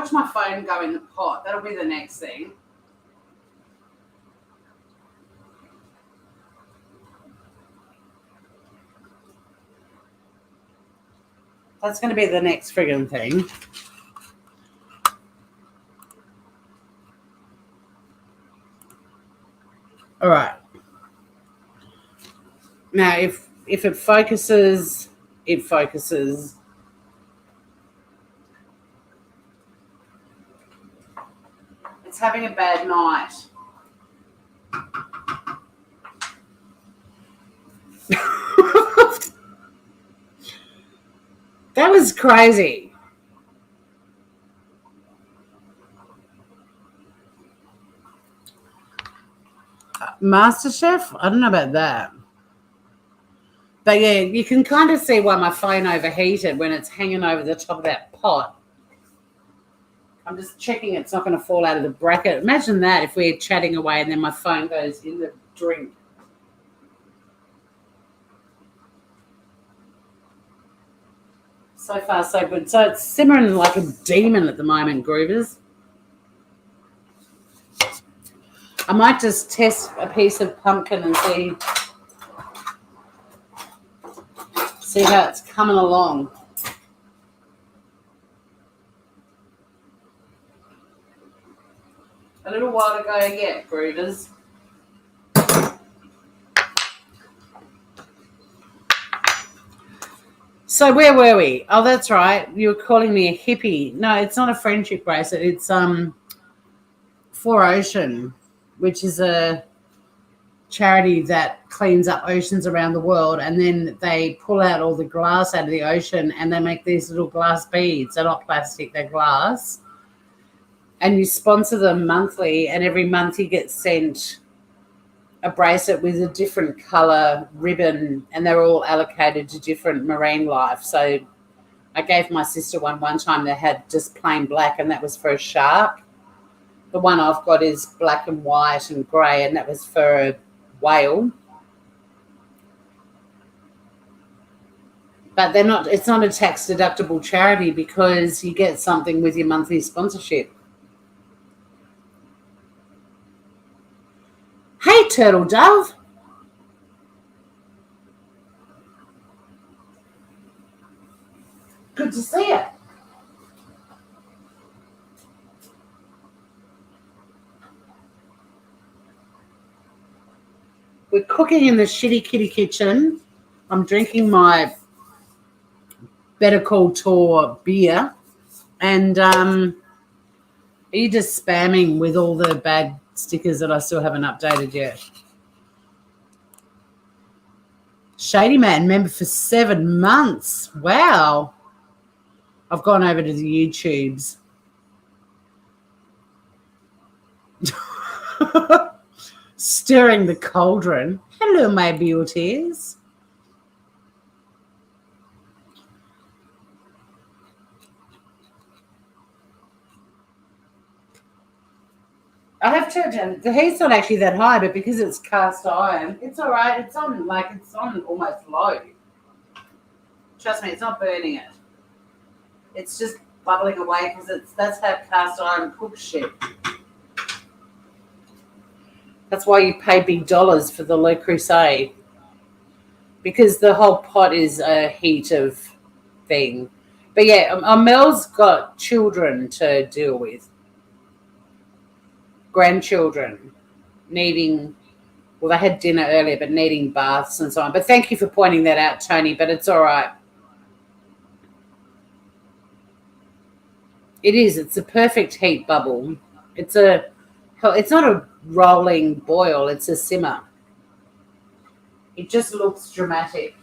Watch my phone go in the pot. That'll be the next thing. That's going to be the next friggin' thing. All right. Now, if it focuses, it focuses. It's having a bad night. That was crazy. MasterChef? I don't know about that. But yeah, you can kind of see why my phone overheated when it's hanging over the top of that pot. I'm just checking it's not going to fall out of the bracket. Imagine that if we're chatting away and then my phone goes in the drink. So far, so good. So it's simmering like a demon at the moment, Groovers. I might just test a piece of pumpkin and see how it's coming along. A little while to go yet, Groovers. So where were we? Oh, that's right. You were calling me a hippie. No, it's not a friendship bracelet. It's For Ocean, which is a charity that cleans up oceans around the world, and then they pull out all the glass out of the ocean and they make these little glass beads. They're not plastic, they're glass. And you sponsor them monthly, and every month you get sent a bracelet with a different colour ribbon, and they're all allocated to different marine life. So I gave my sister one time that had just plain black, and that was for a shark. The one I've got is black and white and grey, and that was for a whale. But it's not a tax deductible charity because you get something with your monthly sponsorship. Hey, Turtle Dove. Good to see you. We're cooking in the Shxtty Kitty Kitchen. I'm drinking my Better Call Tor beer. And are you just spamming with all the bad stickers that I still haven't updated yet? Shady Man, member for 7 months. Wow. I've gone over to the YouTubes. Stirring the cauldron. Hello, my beauties. I have to. The heat's not actually that high, but because it's cast iron, it's all right. It's on almost low. Trust me, it's not burning it. It's just bubbling away because that's how cast iron cooks shit. That's why you pay big dollars for the Le Creuset, because the whole pot is a heat of thing. But yeah, Mel's got children to deal with. Grandchildren needing, well, they had dinner earlier, but needing baths and so on. But thank you for pointing that out, Tony, but it's all right. It is. It's a perfect heat bubble. It's not a rolling boil. It's a simmer. It just looks dramatic.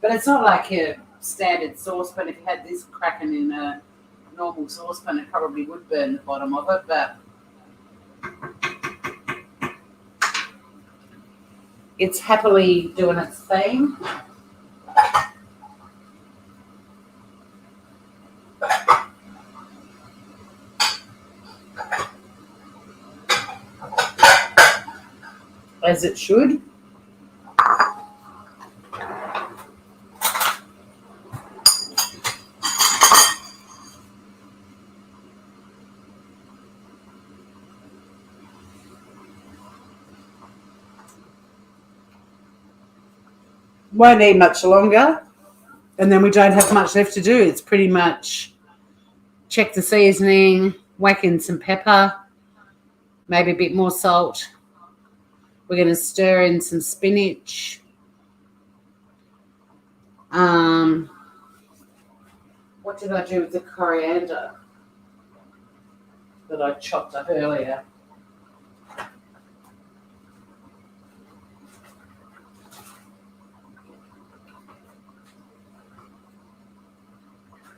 But it's not like a standard saucepan. If you had this cracking in a normal saucepan, it probably would burn the bottom of it, but it's happily doing its thing. As it should. Won't need much longer. And then we don't have much left to do. It's pretty much check the seasoning, whack in some pepper, maybe a bit more salt. We're going to stir in some spinach. What did I do with the coriander that I chopped up earlier?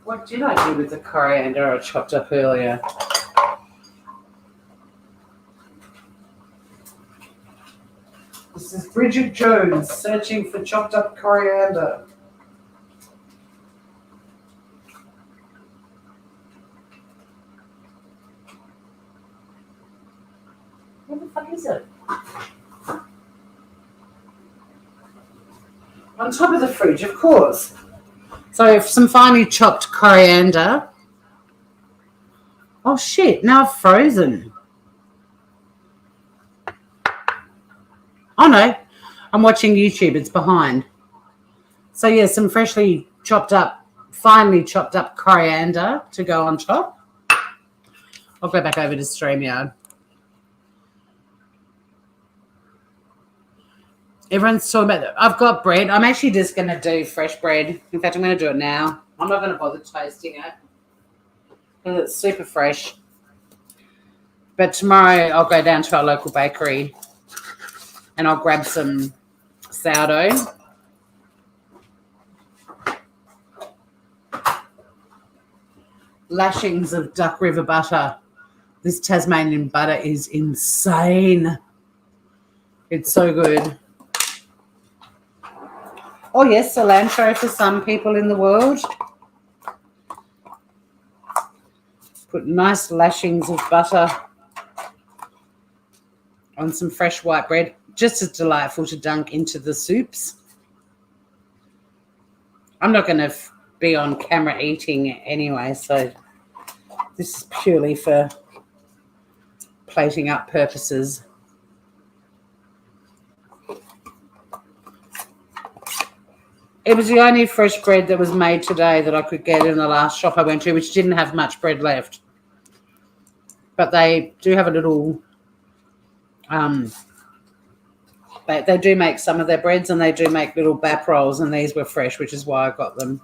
What did I do with the coriander I chopped up earlier? This is Bridget Jones searching for chopped up coriander. Where the fuck is it? On top of the fridge, of course. So some finely chopped coriander. Oh shit, now I've frozen. Oh no, I'm watching YouTube, it's behind. So yeah, some freshly chopped up, finely chopped up coriander to go on top. I'll go back over to StreamYard. Everyone's talking about that. I've got bread. I'm actually just going to do fresh bread. In fact, I'm going to do it now. I'm not going to bother toasting it because it's super fresh. But tomorrow I'll go down to our local bakery and I'll grab some sourdough. Lashings of Duck River butter. This Tasmanian butter is insane. It's so good. Oh, yes, cilantro for some people in the world. Put nice lashings of butter on some fresh white bread. Just as delightful to dunk into the soups. I'm not going to be on camera eating anyway, so this is purely for plating up purposes. It was the only fresh bread that was made today that I could get in the last shop I went to, which didn't have much bread left. But they do have a little, they do make some of their breads and they do make little bap rolls, and these were fresh, which is why I got them.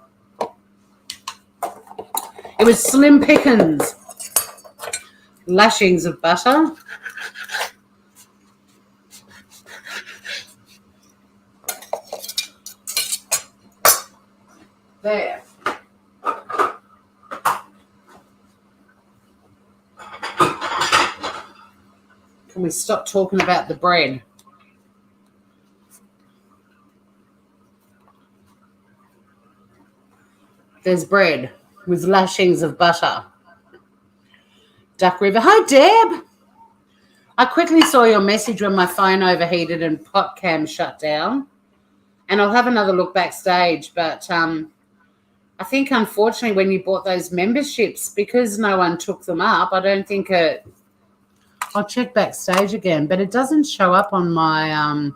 It was slim pickings. Lashings of butter. There. Can we stop talking about the bread? There's bread with lashings of butter. Duck River. Hi, Deb. I quickly saw your message when my phone overheated and PotCam shut down. And I'll have another look backstage, but I think, unfortunately, when you bought those memberships, because no one took them up, I don't think it... I'll check backstage again, but it doesn't show up on my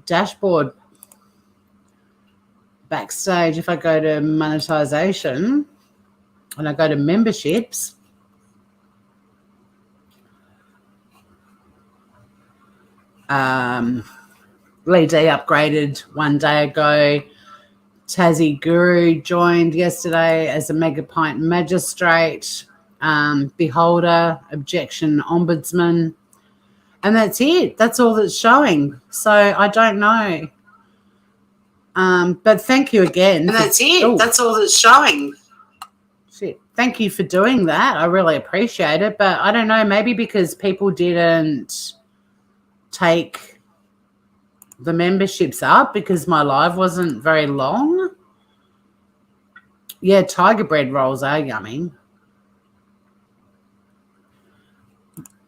dashboard backstage. If I go to monetization and I go to memberships, Lee D upgraded one day ago. Tassie Guru joined yesterday as a Mega Pint Magistrate, Beholder, Objection Ombudsman, and that's it. That's all that's showing. So I don't know. But thank you again. And that's it. Ooh. That's all that's showing. Shit. Thank you for doing that. I really appreciate it. But I don't know, maybe because people didn't take the memberships up because my live wasn't very long. Yeah, tiger bread rolls are yummy.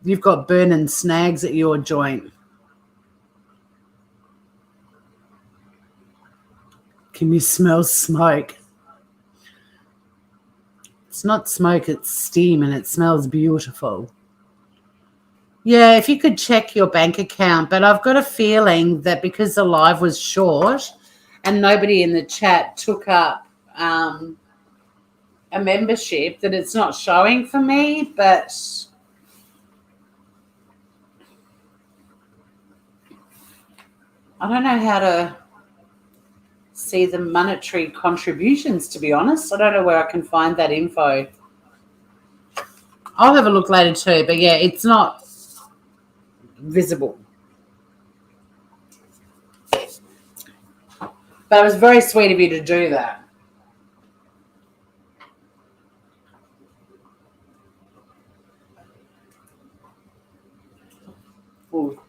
You've got burning snags at your joint. Can you smell smoke? It's not smoke, it's steam, and it smells beautiful. Yeah, if you could check your bank account. But I've got a feeling that because the live was short and nobody in the chat took up a membership, that it's not showing for me. But I don't know how to see the monetary contributions, to be honest. I don't know where I can find that info. I'll have a look later too, but yeah, it's not visible. But it was very sweet of you to do that. Ooh,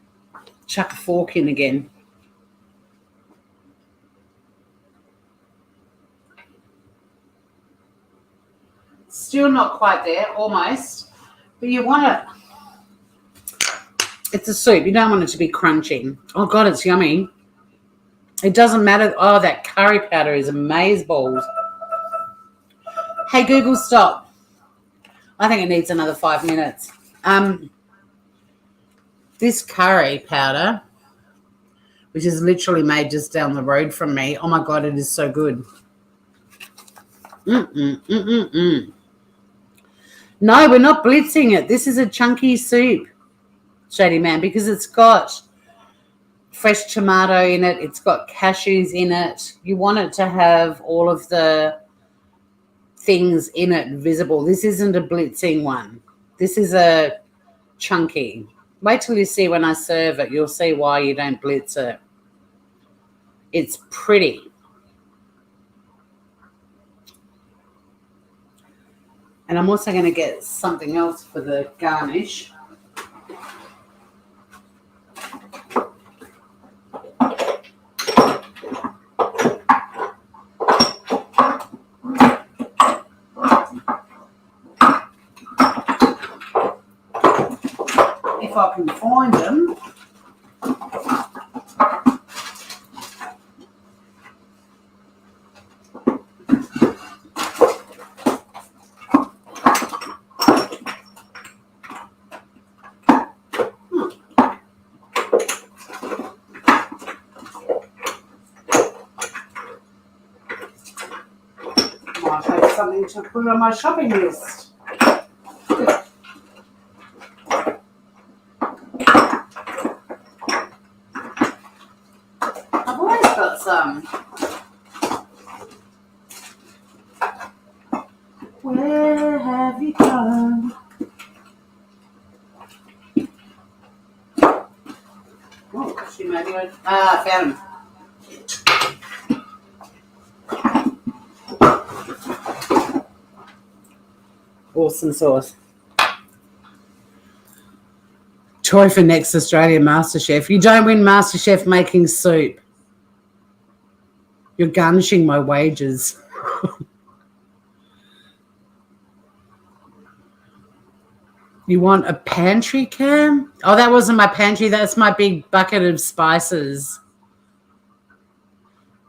chuck a fork in again. Still not quite there, almost. But you want it. It's a soup. You don't want it to be crunchy. Oh, God, it's yummy. It doesn't matter. Oh, that curry powder is amazeballs. Hey, Google, stop. I think it needs another 5 minutes. This curry powder, which is literally made just down the road from me. Oh, my God, it is so good. No, we're not blitzing it. This is a chunky soup, Shady Man, because it's got fresh tomato in it. It's got cashews in it. You want it to have all of the things in it visible. This isn't a blitzing one. This is a chunky. Wait till you see when I serve it. You'll see why you don't blitz it. It's pretty. And I'm also going to get something else for the garnish. If I can find them. Might have something to put on my shopping list. I've always got some. Where have you gone? Oh, she maybe I found them. Awesome sauce. Toy for next Australian MasterChef. You don't win MasterChef making soup. You're garnishing my wages. You want a pantry cam? Oh, that wasn't my pantry. That's my big bucket of spices.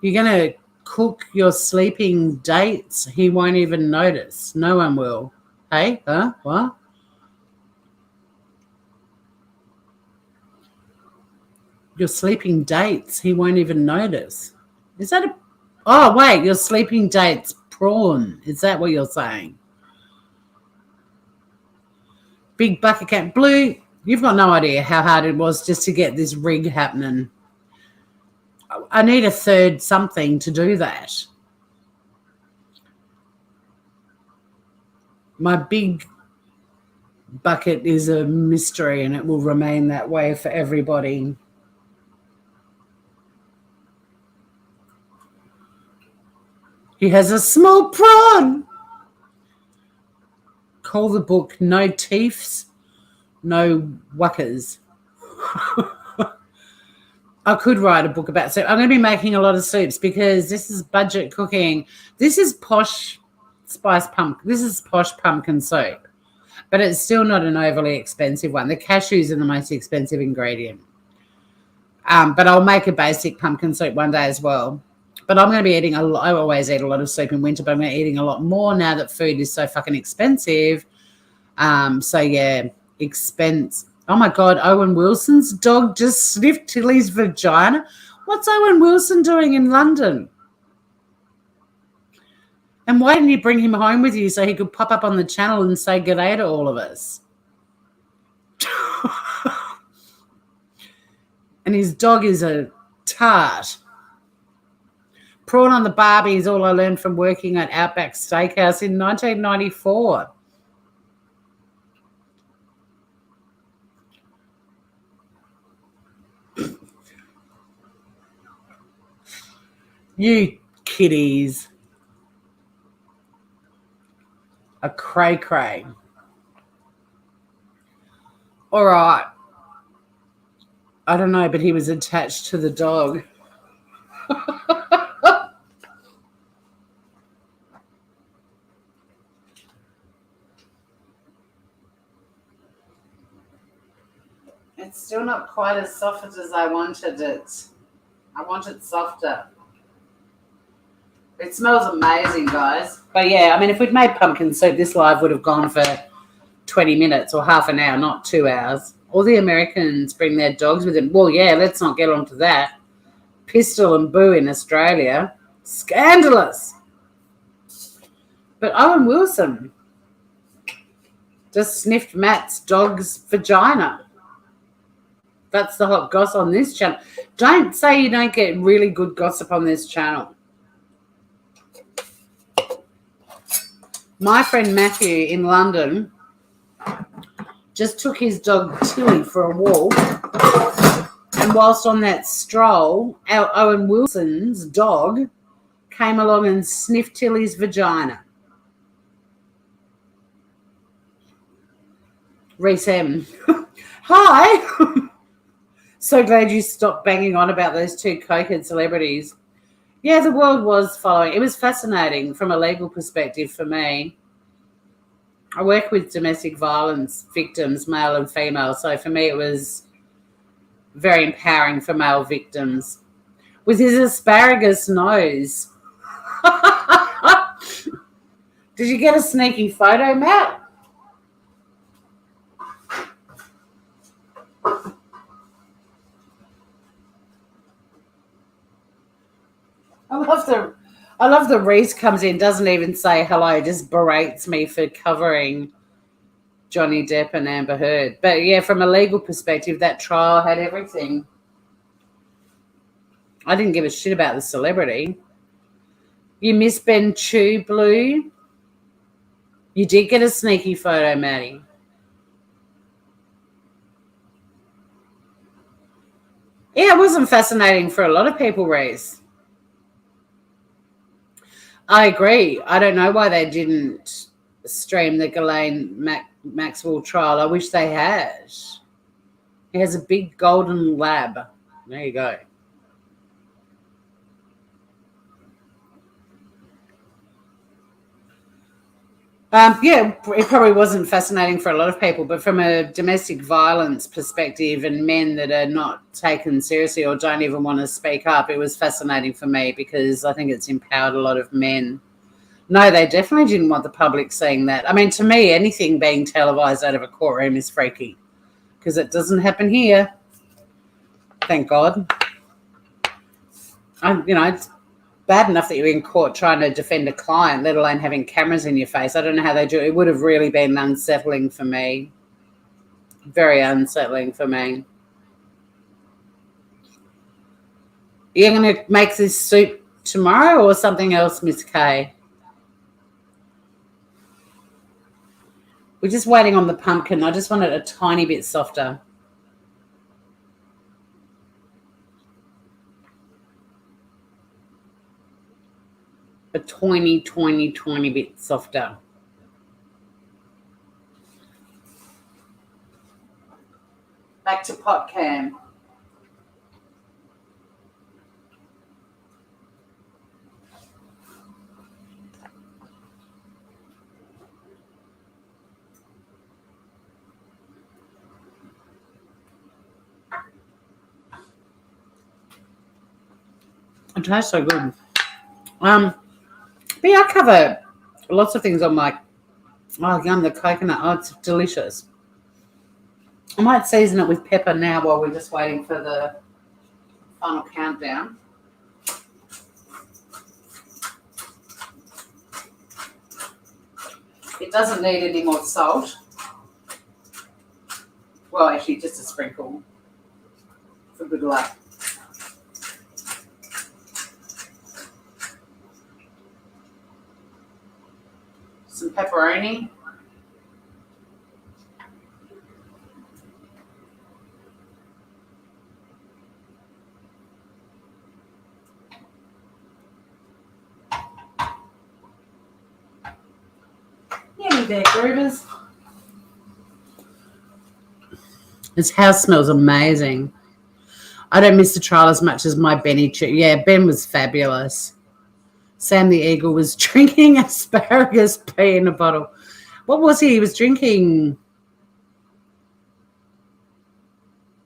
You're going to cook your sleeping dates. He won't even notice. No one will. Hey? Huh? What? Your sleeping dates. He won't even notice. Is that a... Oh, wait. Your sleeping dates prawn. Is that what you're saying? Big bucket cat. Blue, you've got no idea how hard it was just to get this rig happening. I need a third something to do that. My big bucket is a mystery and it will remain that way for everybody. He has a small prawn. Call the book No Teeths, No Wuckers. I could write a book about soup. I'm going to be making a lot of soups because this is budget cooking. This is posh spice pumpkin. This is posh pumpkin soup, but it's still not an overly expensive one. The cashews are the most expensive ingredient. But I'll make a basic pumpkin soup one day as well. But I'm going to be eating a lot. I always eat a lot of soup in winter, but I'm going to be eating a lot more now that food is so fucking expensive. So yeah, expense. Oh, my God. Owen Wilson's dog just sniffed Tilly's vagina. What's Owen Wilson doing in London? And why didn't you bring him home with you so he could pop up on the channel and say g'day to all of us? And his dog is a tart. Prawn on the Barbie is all I learned from working at Outback Steakhouse in 1994. You kitties. A cray-cray. All right. I don't know, but he was attached to the dog. It's still not quite as soft as I wanted it. I want it softer. It smells amazing, guys. But yeah, I mean, if we'd made pumpkin soup, this live would have gone for 20 minutes or half an hour, not 2 hours. All the Americans bring their dogs with them. Well, yeah, let's not get onto that. Pistol and boo in Australia. Scandalous. But Owen Wilson just sniffed Matt's dog's vagina. That's the hot gossip on this channel. Don't say you don't get really good gossip on this channel. My friend Matthew in London just took his dog Tilly for a walk, and whilst on that stroll, our Owen Wilson's dog came along and sniffed Tilly's vagina. Reese M. Hi. So glad you stopped banging on about those two cokehead celebrities. Yeah, the world was following. It was fascinating from a legal perspective for me. I work with domestic violence victims, male and female, so for me it was very empowering for male victims. With his asparagus nose. Did you get a sneaky photo, Matt? I love the Reese comes in, doesn't even say hello, just berates me for covering Johnny Depp and Amber Heard. But yeah, from a legal perspective, that trial had everything. I didn't give a shit about the celebrity. You miss Ben Chew, Blue? You did get a sneaky photo, Maddie. Yeah, it wasn't fascinating for a lot of people, Reese. I agree. I don't know why they didn't stream the Ghislaine Maxwell trial. I wish they had. He has a big golden lab. There you go. Yeah, it probably wasn't fascinating for a lot of people, but from a domestic violence perspective and men that are not taken seriously or don't even want to speak up, it was fascinating for me because I think it's empowered a lot of men. No, they definitely didn't want the public seeing that. I mean, to me, anything being televised out of a courtroom is freaky because it doesn't happen here. Thank God. It's bad enough that you're in court trying to defend a client, let alone having cameras in your face. I don't know how they do it. It would have really been unsettling for me. Very unsettling for me. You're going to make this soup tomorrow or something else, Miss Kay? We're just waiting on the pumpkin. I just want it a tiny bit softer. A tiny bit softer. Back to pot cam. It tastes so good. But yeah, I cover lots of things on my, the coconut. Oh, it's delicious. I might season it with pepper now while we're just waiting for the final countdown. It doesn't need any more salt. Well, actually, just a sprinkle for good luck. Some pepperoni. Nearly there, groovers. This house smells amazing. I don't miss the trial as much as my Benny. Yeah, Ben was fabulous. Sam the Eagle was drinking asparagus pea in a bottle. What was he? He was drinking.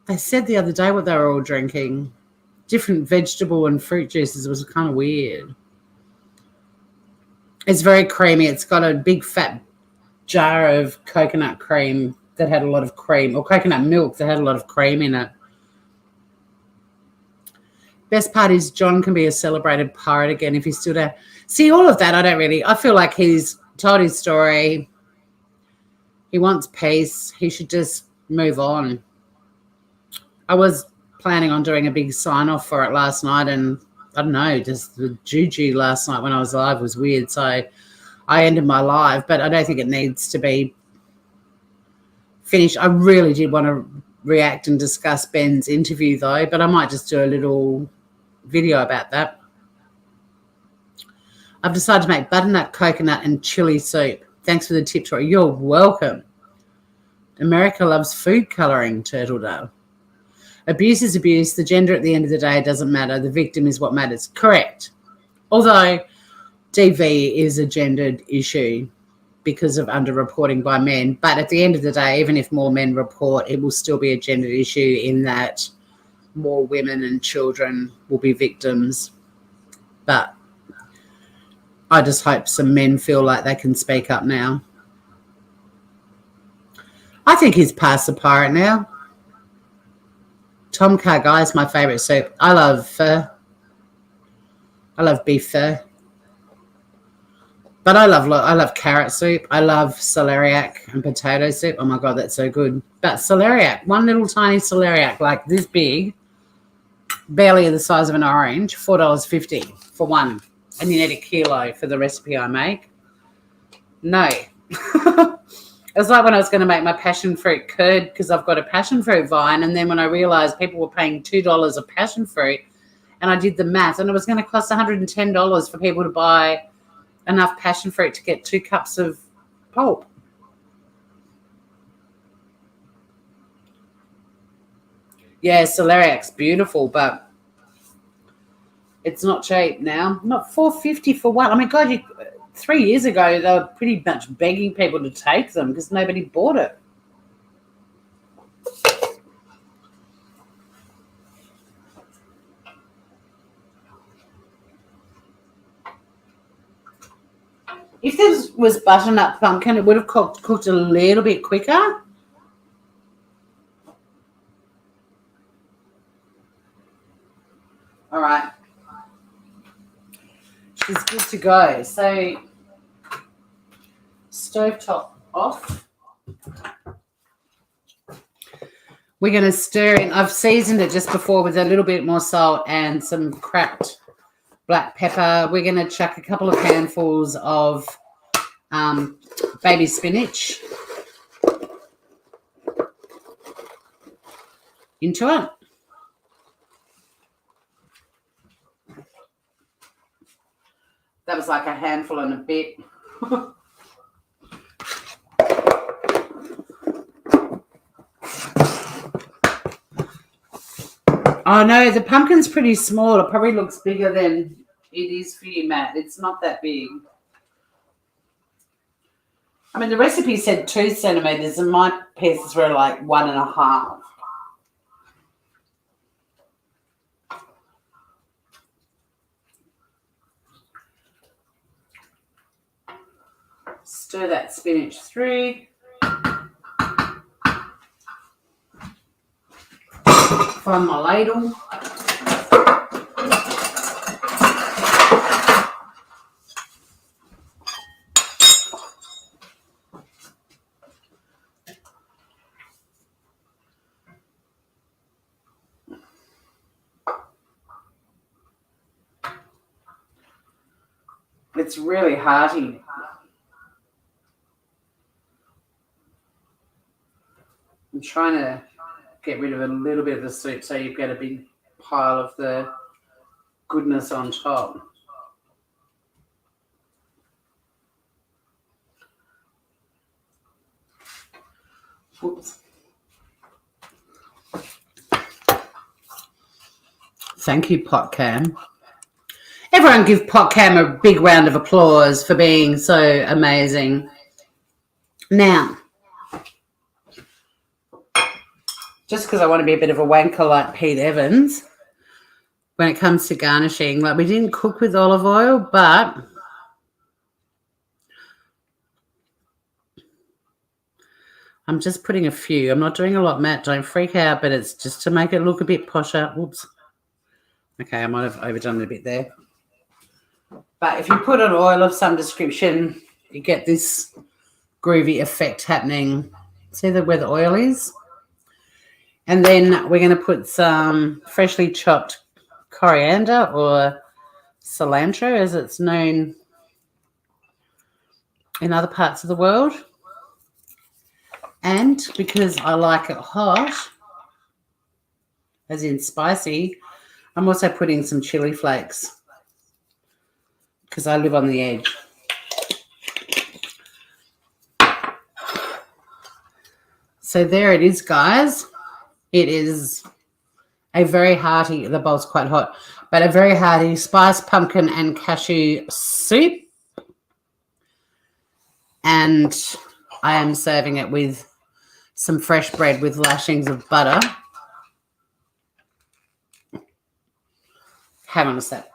They said the other day what they were all drinking. Different vegetable and fruit juices. It was kind of weird. It's very creamy. It's got a big fat jar of coconut cream that had a lot of cream, or coconut milk that had a lot of cream in it. Best part is John can be a celebrated pirate again if he's still there. See, all of that, I feel like he's told his story. He wants peace. He should just move on. I was planning on doing a big sign-off for it last night, and I don't know, just the juju last night when I was live was weird, so I ended my live, but I don't think it needs to be finished. I really did want to react and discuss Ben's interview, though, but I might just do a little video about that. I've decided to make butternut, coconut, and chili soup. Thanks for the tip, Troy. You're welcome. America loves food colouring, Turtle Dove. Abuse is abuse. The gender at the end of the day doesn't matter. The victim is what matters. Correct. Although DV is a gendered issue because of underreporting by men. But at the end of the day, even if more men report, it will still be a gendered issue in that more women and children will be victims. But I just hope some men feel like they can speak up now. I think he's past the pirate now. Tom Kha Gai is my favourite soup. I love pho. I love beef pho. But I love carrot soup. I love celeriac and potato soup. Oh, my God, that's so good. But celeriac, one little tiny celeriac like this big, barely the size of an orange, $4.50 for one. And you need a kilo for the recipe I make. No. It was like when I was going to make my passion fruit curd because I've got a passion fruit vine, and then when I realised people were paying $2 a passion fruit, and I did the math, and it was going to cost $110 for people to buy enough passion fruit to get 2 cups of pulp. Yeah, celeriac's beautiful, but it's not cheap now. Not $4.50 for one. I mean, God, 3 years ago, they were pretty much begging people to take them because nobody bought it. If this was butternut pumpkin, it would have cooked a little bit quicker. All right. She's good to go. So, stovetop off. We're going to stir in. I've seasoned it just before with a little bit more salt and some cracked black pepper. We're going to chuck a couple of handfuls of baby spinach into it. That was like a handful and a bit. Oh, no, the pumpkin's pretty small. It probably looks bigger than it is for you, Matt. It's not that big. I mean, the recipe said 2 centimetres and my pieces were like 1.5. Stir that spinach through. Find my ladle. It's really hearty. I'm trying to get rid of a little bit of the soup so you get a big pile of the goodness on top. Whoops. Thank you, PotCam. Everyone give PotCam a big round of applause for being so amazing. Now, just because I want to be a bit of a wanker like Pete Evans, when it comes to garnishing, like we didn't cook with olive oil, but I'm just putting a few. I'm not doing a lot, Matt. Don't freak out, but it's just to make it look a bit posher. Oops. Okay, I might have overdone it a bit there. But if you put an oil of some description, you get this groovy effect happening. See where the oil is? And then we're going to put some freshly chopped coriander or cilantro, as it's known in other parts of the world. And because I like it hot, as in spicy, I'm also putting some chili flakes because I live on the edge. So there it is, guys. It is a very hearty, the bowl's quite hot, but a very hearty spiced pumpkin and cashew soup. And I am serving it with some fresh bread with lashings of butter. Hang on a sec.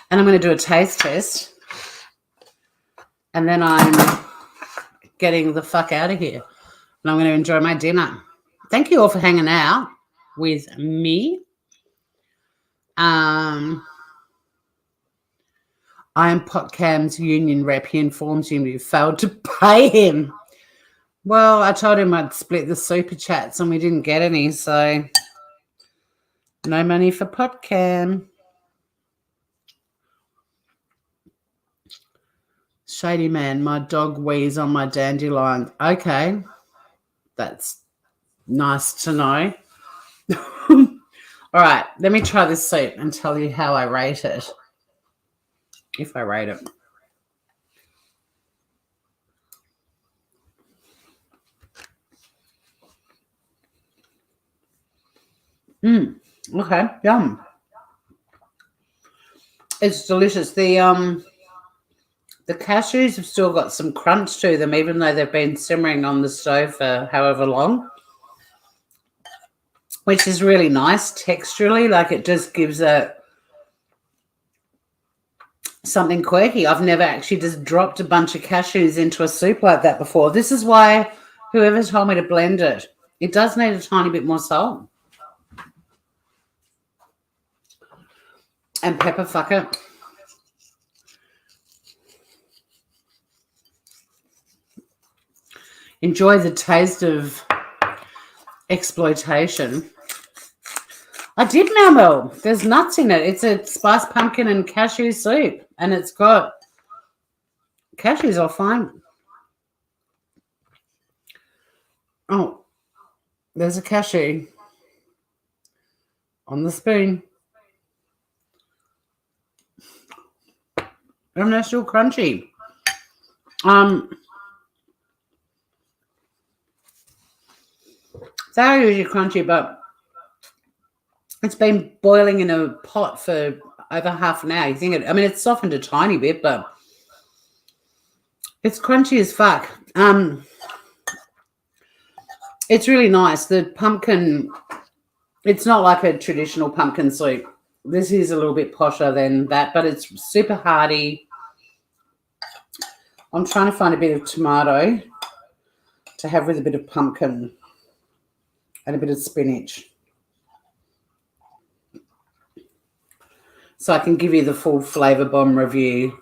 And I'm going to do a taste test. And then I'm getting the fuck out of here. And I'm going to enjoy my dinner. Thank you all for hanging out with me. I am PotCam's union rep. He informs you failed to pay him. Well, I told him I'd split the super chats and we didn't get any, so no money for PotCam. Shady man, my dog wheezes on my dandelion. Okay, that's nice to know. All right, let me try this soup and tell you how I rate it, if I rate it. Okay, yum. It's delicious. The cashews have still got some crunch to them, even though they've been simmering on the stove for however long, which is really nice texturally. Like it just gives it something quirky. I've never actually just dropped a bunch of cashews into a soup like that before. This is why whoever told me to blend it, it does need a tiny bit more salt and pepper, fuck it. Enjoy the taste of exploitation. I did Mel. There's nuts in it. It's a spiced pumpkin and cashew soup, and it's got cashews are fine. Oh, there's a cashew on the spoon. And they're still crunchy. They're usually crunchy, but it's been boiling in a pot for over half an hour. You think it's softened a tiny bit, but it's crunchy as fuck. It's really nice. The pumpkin, it's not like a traditional pumpkin soup. This is a little bit posher than that, but it's super hearty. I'm trying to find a bit of tomato to have with a bit of pumpkin and a bit of spinach. So I can give you the full flavour bomb review.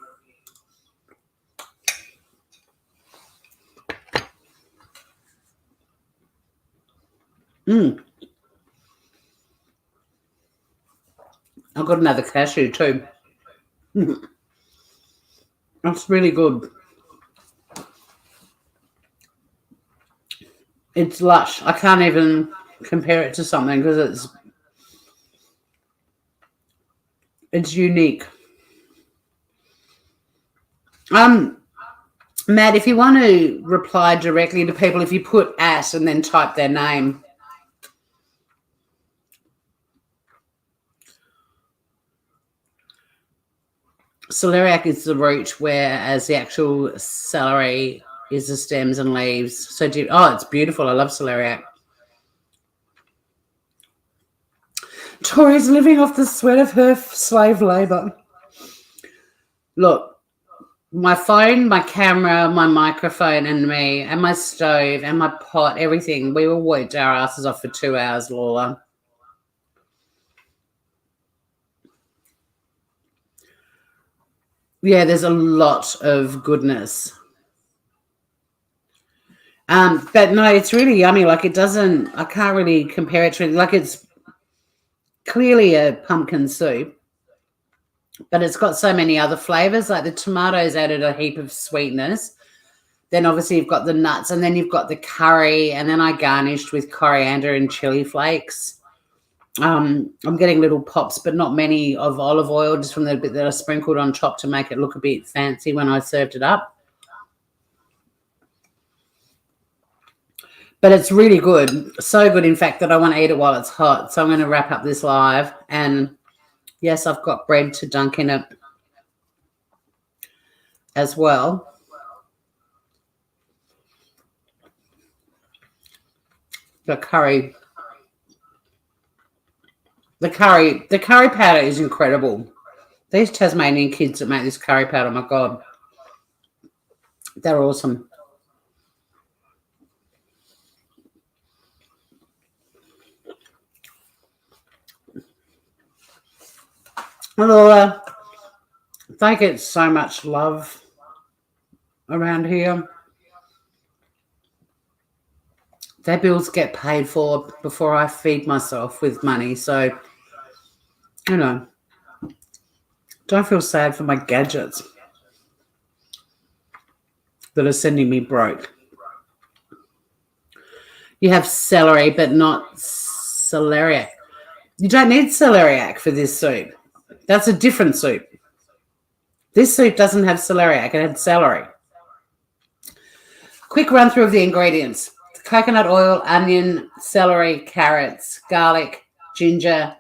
I've got another cashew too. That's really good. It's lush. I can't even compare it to something because it's unique. Matt, if you want to reply directly to people, if you put @ and then type their name. Celeriac is the root, whereas the actual celery is the stems and leaves. So, it's beautiful. I love celeriac. Tori's living off the sweat of her slave labor. Look, my phone, my camera, my microphone and me and my stove and my pot, everything, we all worked our asses off for 2 hours, Lola. Yeah, there's a lot of goodness. But no, it's really yummy. Like I can't really compare it to it. Like it's clearly a pumpkin soup, but it's got so many other flavors. Like the tomatoes added a heap of sweetness. Then obviously you've got the nuts, and then you've got the curry, and then I garnished with coriander and chili flakes. I'm getting little pops, but not many, of olive oil, just from the bit that I sprinkled on top to make it look a bit fancy when I served it up. But it's really good. So good, in fact, that I want to eat it while it's hot. So I'm going to wrap up this live. And, yes, I've got bread to dunk in it as well. The curry powder is incredible. These Tasmanian kids that make this curry powder, my God, they're awesome. Laura, they get so much love around here. Their bills get paid for before I feed myself with money. So, don't feel sad for my gadgets that are sending me broke. You have celery, but not celeriac. You don't need celeriac for this soup. That's a different soup. This soup doesn't have celeriac. It had celery. Quick run through of the ingredients. Coconut oil, onion, celery, carrots, garlic, ginger,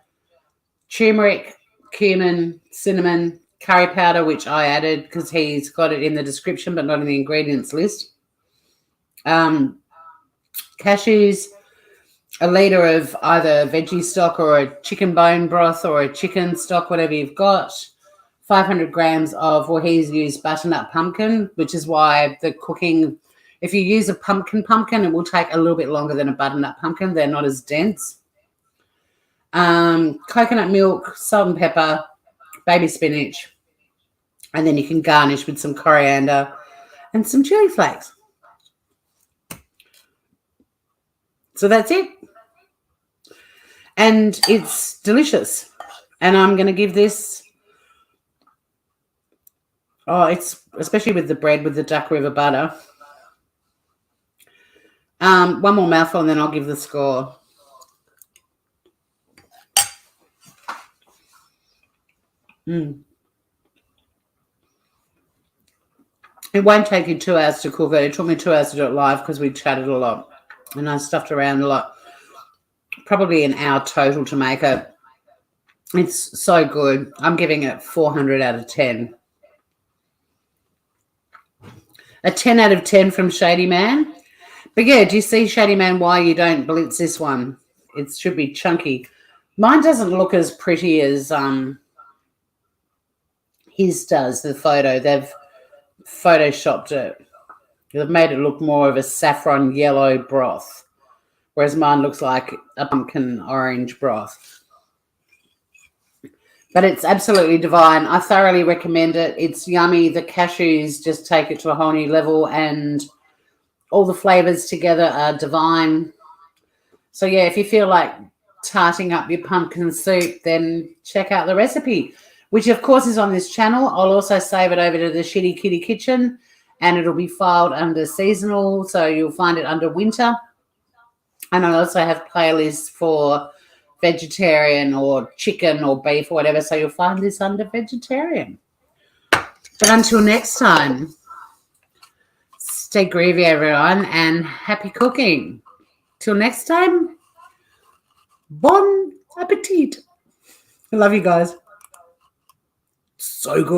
turmeric, cumin, cinnamon, curry powder, which I added because he's got it in the description but not in the ingredients list. Cashews, a litre of either veggie stock or a chicken bone broth or a chicken stock, whatever you've got. 500 grams of, he's used butternut pumpkin, which is why the cooking, if you use a pumpkin, it will take a little bit longer than a butternut pumpkin. They're not as dense. Coconut milk, salt and pepper, baby spinach, and then you can garnish with some coriander and some chili flakes. So that's it. And it's delicious. And I'm going to give this, it's especially with the bread with the Duck River butter. One more mouthful and then I'll give the score. It won't take you 2 hours to cook it. It took me 2 hours to do it live because we chatted a lot and I stuffed around a lot. Probably an hour total to make it. It's so good. I'm giving it 400 out of 10. A 10 out of 10 from Shxtty Man. But yeah, do you see, Shxtty Man, why you don't blitz this one? It should be chunky. Mine doesn't look as pretty as his does, the photo. They've photoshopped it. They've made it look more of a saffron yellow broth, whereas mine looks like a pumpkin orange broth. But it's absolutely divine. I thoroughly recommend it. It's yummy. The cashews just take it to a whole new level, and all the flavors together are divine. So, yeah, if you feel like tarting up your pumpkin soup, then check out the recipe, which, of course, is on this channel. I'll also save it over to the Shxtty Kitty Kitchen, and it'll be filed under seasonal, so you'll find it under winter. And I also have playlists for vegetarian or chicken or beef or whatever, so you'll find this under vegetarian. But until next time, stay groovy, everyone, and happy cooking. Till next time, bon appetit. I love you guys. So good.